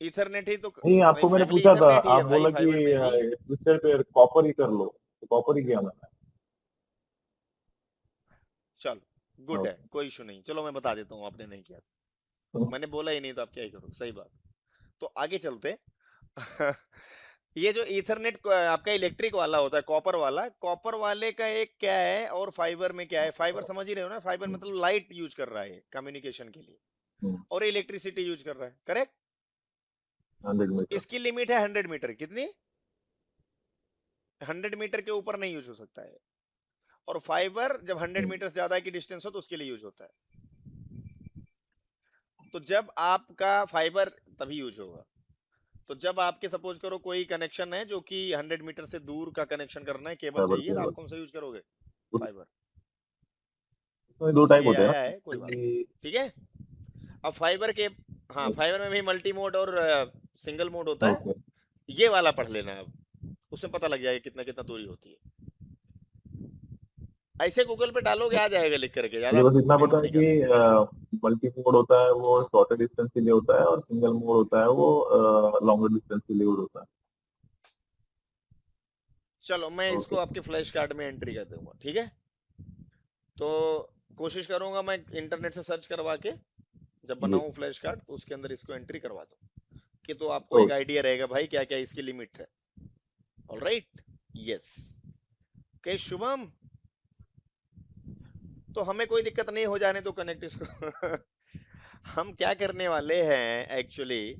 इथरनेट ही तो नहीं आपको मैंने फैमिली पूछा था, इथरनेट ही है आप भाई, बोला कि फाइबर में नहीं। ट्विस्टेड पेयर कॉपर ही कर लो, तो कॉपर ही किया मैंने। चलो गुड है, कोई इशू नहीं, चलो मैं बता देता हूँ, आपने नहीं किया मैंने बोला ही नहीं तो आप क्या ही करो, सही बात। तो आगे चलते ये जो ईथरनेट आपका इलेक्ट्रिक वाला होता है, कॉपर वाला, कॉपर वाले का एक क्या है और फाइबर में क्या है, फाइबर समझ ही रहे हो ना, फाइबर मतलब लाइट यूज कर रहा है कम्युनिकेशन के लिए, और इलेक्ट्रिसिटी यूज कर रहा है, करेक्ट? 100 मीटर। इसकी लिमिट है 100 मीटर, कितनी? 100 मीटर के ऊपर नहीं यूज हो सकता है। और फाइबर जब 100 मीटर से ज्यादा की डिस्टेंस हो तो उसके लिए यूज होता है। तो जब आपका फाइबर तभी यूज होगा तो जब आपके सपोज करो कोई कनेक्शन है जो कि 100 मीटर से दूर का कनेक्शन करना है, केबल फाइबर चाहिए, तो केबल। आप कौन सा यूज करोगे? फाइबर। उसमें दो टाइप सीए होते हैं आया ना है, कोई बात नहीं, कि ठीक है। अब फाइबर के, हाँ फाइबर में भी मल्टी मोड और सिंगल मोड होता है, ओके। ये वाला पढ़ लेना अब, उसमें पता लग जाएगा कितना कितना दूरी होती है। ऐसे गूगल पे डालोगे आ जाएगा लिख करके, मुझे ज्यादा बस इतना मेहनत पता है नहीं करना। कि मल्टी मोड होता है वो हाँ शॉर्टर डिस्टेंस के लिए होता है, और सिंगल मोड होता है वो लॉन्गर डिस्टेंस के लिए होता है। चलो मैं इसको ओके। आपके फ्लैश कार्ड में एंट्री कर दूंगा, ठीक है। तो कोशिश करूंगा मैं इंटरनेट से सर्च करवा के जब जी। बनाऊं फ्लैश कार्ड तो उसके अंदर इसको एंट्री करवा दूं, कि तो आपको एक ओके। आइडिया रहेगा भाई क्या क्या इसकी लिमिट है। Alright, yes. ओके शुभम, तो हमें कोई दिक्कत नहीं हो जाने दो, कनेक्ट इसको। हम क्या करने वाले हैं एक्चुअली,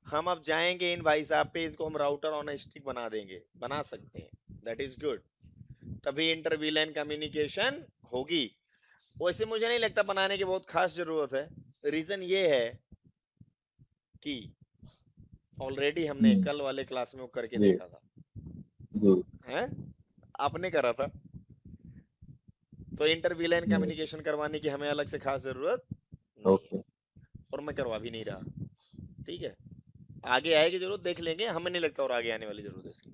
हम अब जाएंगे इन भाई साहब पे, इनको हम राउटर ऑन स्टिक बना देंगे, बना सकते हैं, दैट इज गुड। तभी इंटर वीलैन कम्युनिकेशन होगी। वैसे मुझे नहीं लगता बनाने की बहुत खास जरूरत है। रीजन ये है कि ऑलरेडी हमने हम्म, कल वाले क्लास में वो करके जी देखा था, जी। हैं? आपने करा था, तो इंटर वीलैन हम्म, कम्युनिकेशन करवाने की हमें अलग से खास जरूरत नहीं है, ओके। और मैं करवा भी नहीं रहा, ठीक है। आगे आएगी जरूरत, देख लेंगे, हमें नहीं लगता और आगे आने वाली जरूरत है इसकी।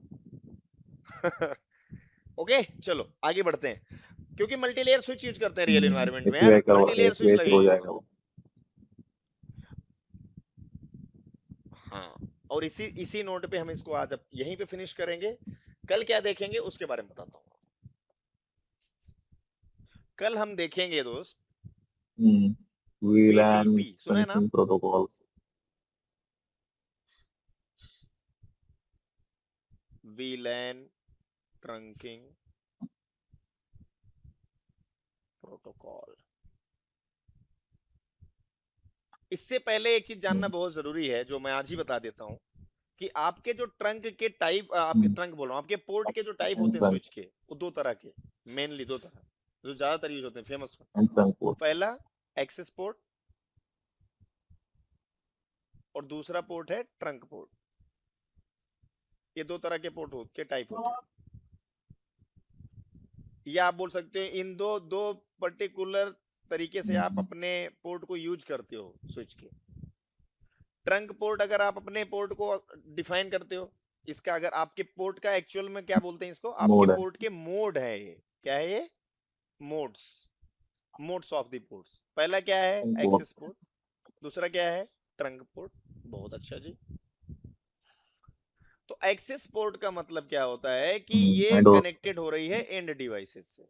ओके चलो आगे बढ़ते हैं, क्योंकि मल्टी लेयर स्विच यूज करते हैं रियल एनवायरनमेंट में यार, एपीआई का मल्टी लेयर स्विच एपीआई से हो लगेगी जाएगा हमें। वो। हाँ, और इसी इसी नोट पे हम इसको आज अब यहीं पे फिनिश करेंगे। कल क्या देखेंगे उसके बारे में बताता हूँ। कल हम देखेंगे दोस्त वीलैन बीटीपी, सुना है नाम? Connecting protocol. वीलैन trunking protocol. इससे पहले एक चीज जानना बहुत जरूरी है जो मैं आज ही बता देता हूँ, कि आपके जो ट्रंक के टाइप, आपके ट्रंक बोल रहा हूँ, आपके पोर्ट के जो टाइप होते हैं एंड स्विच के, वो दो तरह के, मेनली दो तरह, जो ज्यादातर यूज होते हैं, फेमस। ट्रांसपोर्ट। पहला एक्सेस पोर्ट, और दूसरा पोर्ट है ट्रंक पोर्ट। ये दो तरह के पोर्ट के टाइप होते हैं, या आप बोल सकते हो इन दो दो पर्टिकुलर तरीके से आप अपने पोर्ट को यूज करते हो स्विच के। ट्रंक पोर्ट अगर आप अपने पोर्ट को डिफाइन करते हो, इसका अगर आपके पोर्ट का एक्चुअल में क्या बोलते हैं इसको, आपके मोड है। पोर्ट के मोड है ये, क्या है ये? Modes, modes of the ports. पहला क्या है? ट्रांसपोर्ट। Access port. दूसरा क्या है? Trunk port. बहुत अच्छा जी। तो एक्सेस पोर्ट का मतलब क्या होता है कि ये एंड कनेक्टेड हो रही है एंड डिवाइसेस से,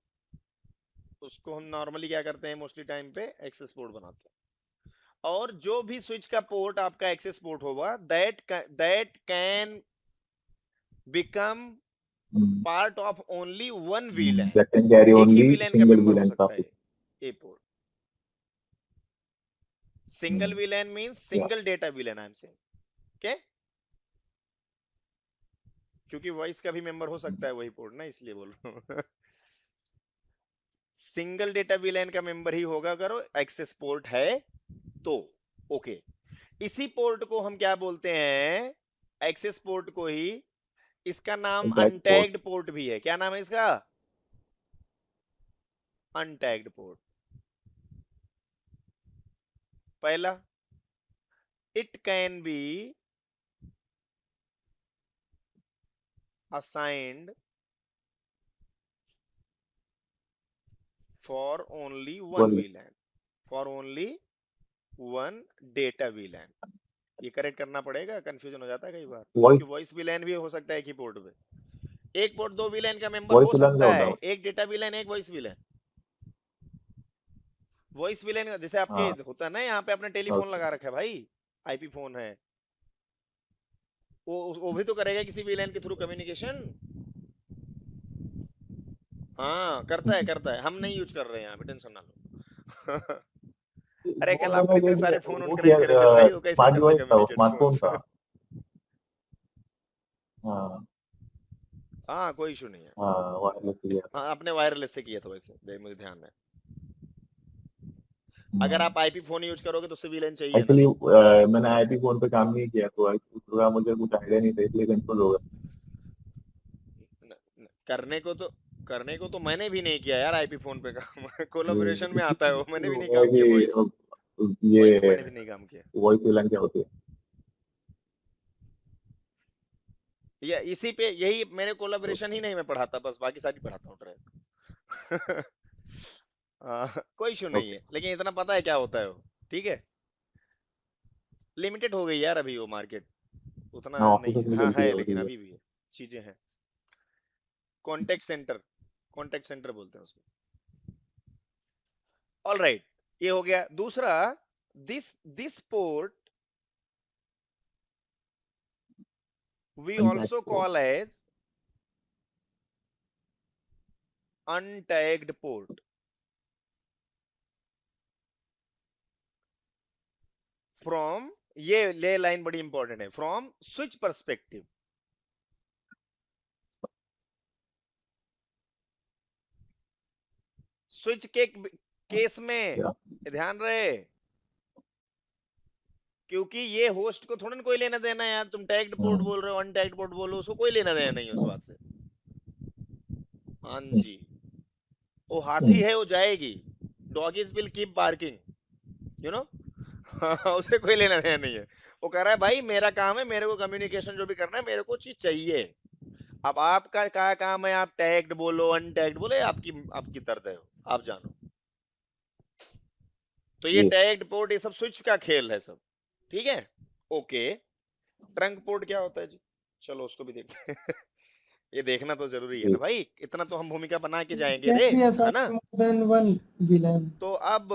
उसको हम नॉर्मली क्या करते हैं, मोस्टली टाइम पे एक्सेस पोर्ट बनाते हैं। और जो भी स्विच का पोर्ट आपका एक्सेस पोर्ट होगा, that can become part of only one वीलैन। that can carry एक ही only वीलैन का single मेंबर हो VLAN सकता है traffic. ये port. Single वीलैन means Yeah. Single data वीलैन, I am saying, okay. क्योंकि वॉइस का भी मेंबर हो सकता है वही पोर्ट ना, इसलिए बोल रहा हूँ। सिंगल डेटा वीलैन का मेंबर ही होगा अगर एक्सेस पोर्ट है तो, ओके। इसी पोर्ट को हम क्या बोलते हैं? एक्सेस पोर्ट को ही, इसका नाम That port. अनटैग्ड पोर्ट भी है। क्या नाम है इसका? अनटैग्ड पोर्ट। पहला, it can be assigned for only one One. वीलैन, for only one data वीलैन। ये करेक्ट करना पड़ेगा, कंफ्यूजन हो जाता है कई बार, Voice क्योंकि वॉइस वीलैन भी हो सकता है कि पोर्ट पे एक पोर्ट दो वीलैन का मेंबर voice हो VLAN क्या सकता होता है, है? एक डेटा वीलैन एक वॉइस वीलैन। वॉइस वीलैन जैसे आपके हाँ। होता है ना, यहाँ पे आपने टेलीफोन Okay. लगा रखा है भाई, आईपी फोन है, वो भी तो करेगा किसी वीलैन के थ्रू कम्युनिकेशन। हाँ करता है, हम नहीं यूज कर रहे हैं यहाँ पे, टेंशन ना लो। अरे वो कल आपने मैंने इतने देखिए सारे फोन ऑन वो किया, कनेक्ट करे थे भाई, वो कैसे स्मार्ट करते डिवाइस था वो, कम्युनिकेट फोन स्मार्टफोन से? था। हाँ। हाँ कोई इशू नहीं है। हाँ वायरलेस किया था। हाँ आपने वायरलेस से किया था वैसे, मुझे ध्यान है। अगर आप आईपी फोन यूज करोगे तो उससे VLAN चाहिए ना। एक्चुअली मैंने आईपी फोन पे काम नहीं किया, तो उसका मुझे कुछ आइडिया नहीं था, इसलिए कंफ्यूज हो गया। करने को तो मैंने भी नहीं किया यार आईपी फोन पे काम कोलाबोरेशन में आता है वो, मैंने भी नहीं है काम किया वॉइस। कि वॉइस पे ये मैंने भी नहीं काम किया। वॉइस VLAN क्या होती है? या इसी पे यही मेरे कोलाबोरेशन ही नहीं मैं पढ़ाता, बस बाकी सारी पढ़ाता हूँ ट्रैक कोई इशू नहीं ओके। है, लेकिन इतना पता है क्या होता है वो। ठीक है, लिमिटेड हो गई यार अभी वो मार्केट, उतना हाँ, ऑफिस नहीं है। में हाँ चलती है, है वो लेकिन चीजें। अभी भी है, चीजें हैं। कॉन्टेक्ट सेंटर बोलते हैं उसको। ऑल राइट, ये हो गया। दूसरा, this this port we Contact also port. Call as untagged port. From, ये ले लाइन बड़ी इंपॉर्टेंट है, फ्रॉम स्विच परस्पेक्टिव। स्विच के केस में या ध्यान रहे, क्योंकि ये होस्ट को थोड़ा ना कोई लेना देना है यार, तुम टैग्ड पोर्ट बोल रहे हो अनटैग्ड पोर्ट बोलो, उसको कोई लेना देना नहीं है उस बात से। हाँ जी, वो हाथी है वो जाएगी, doggies will keep barking, you know उसे कोई लेना देना नहीं है। वो कह रहा है भाई मेरा काम है, मेरे को कम्युनिकेशन जो भी करना है, मेरे को चीज चाहिए। अब आपका क्या काम है, आप टैग्ड बोलो अनटैग्ड बोलो, आपकी आपकी दर्द है, आप जानो। तो ये ये टैग्ड पोर्ट, ये सब स्विच का खेल है सब। ठीक है, ओके। ट्रंक पोर्ट क्या होता है जी, चलो उसको भी देखते हैं ये देखना तो जरूरी है ना ये भाई, इतना तो हम भूमिका बना के जाएंगे Can रे, be है assigned ना। more than one VLAN. तो अब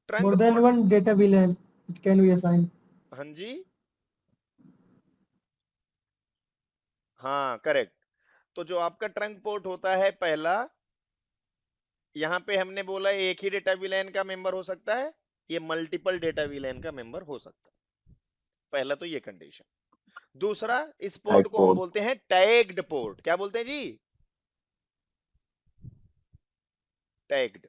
trunk More than port, one data VLAN. It can be assigned. हाँ जी, हाँ करेक्ट। तो जो आपका ट्रंक पोर्ट होता है पहला, यहाँ पे हमने बोला एक ही डेटा विलेन का मेंबर हो सकता है, ये मल्टीपल डेटा विलेन का मेंबर हो सकता है। पहला तो ये कंडीशन। दूसरा, इस पोर्ट टैग को हम पोर्ट। बोलते हैं टैग्ड पोर्ट। क्या बोलते हैं जी, टैग्ड।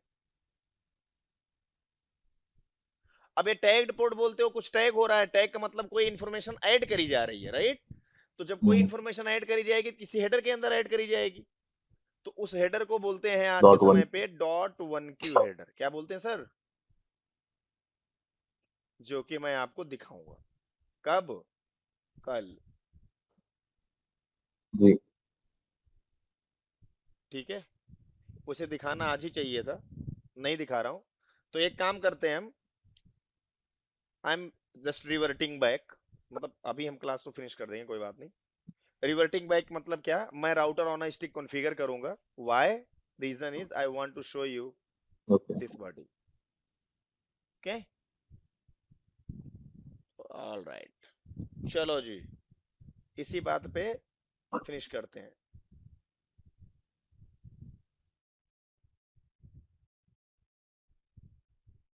अब ये टैग्ड पोर्ट बोलते हो, कुछ टैग हो रहा है, टैग का मतलब कोई इंफॉर्मेशन ऐड करी जा रही है, राइट। तो जब कोई इंफॉर्मेशन ऐड करी जाएगी, किसी हेडर के अंदर ऐड करी जाएगी, तो उस हेडर को बोलते हैं आज के डॉट वन। समय पे डॉट वन क्यू हेडर। क्या बोलते हैं सर, जो कि मैं आपको दिखाऊंगा कब, कल। जी। ठीक है, उसे दिखाना आज ही चाहिए था, नहीं दिखा रहा हूं। तो एक काम करते हैं हम, आई एम जस्ट रिवर्टिंग बैक, मतलब अभी हम क्लास तो फिनिश कर देंगे, कोई बात नहीं। रिवर्टिंग बैक मतलब क्या, मैं router on a stick configure करूंगा। Why, reason is I want to show you okay. This body. Okay, all right, चलो जी, इसी बात पे फिनिश करते हैं।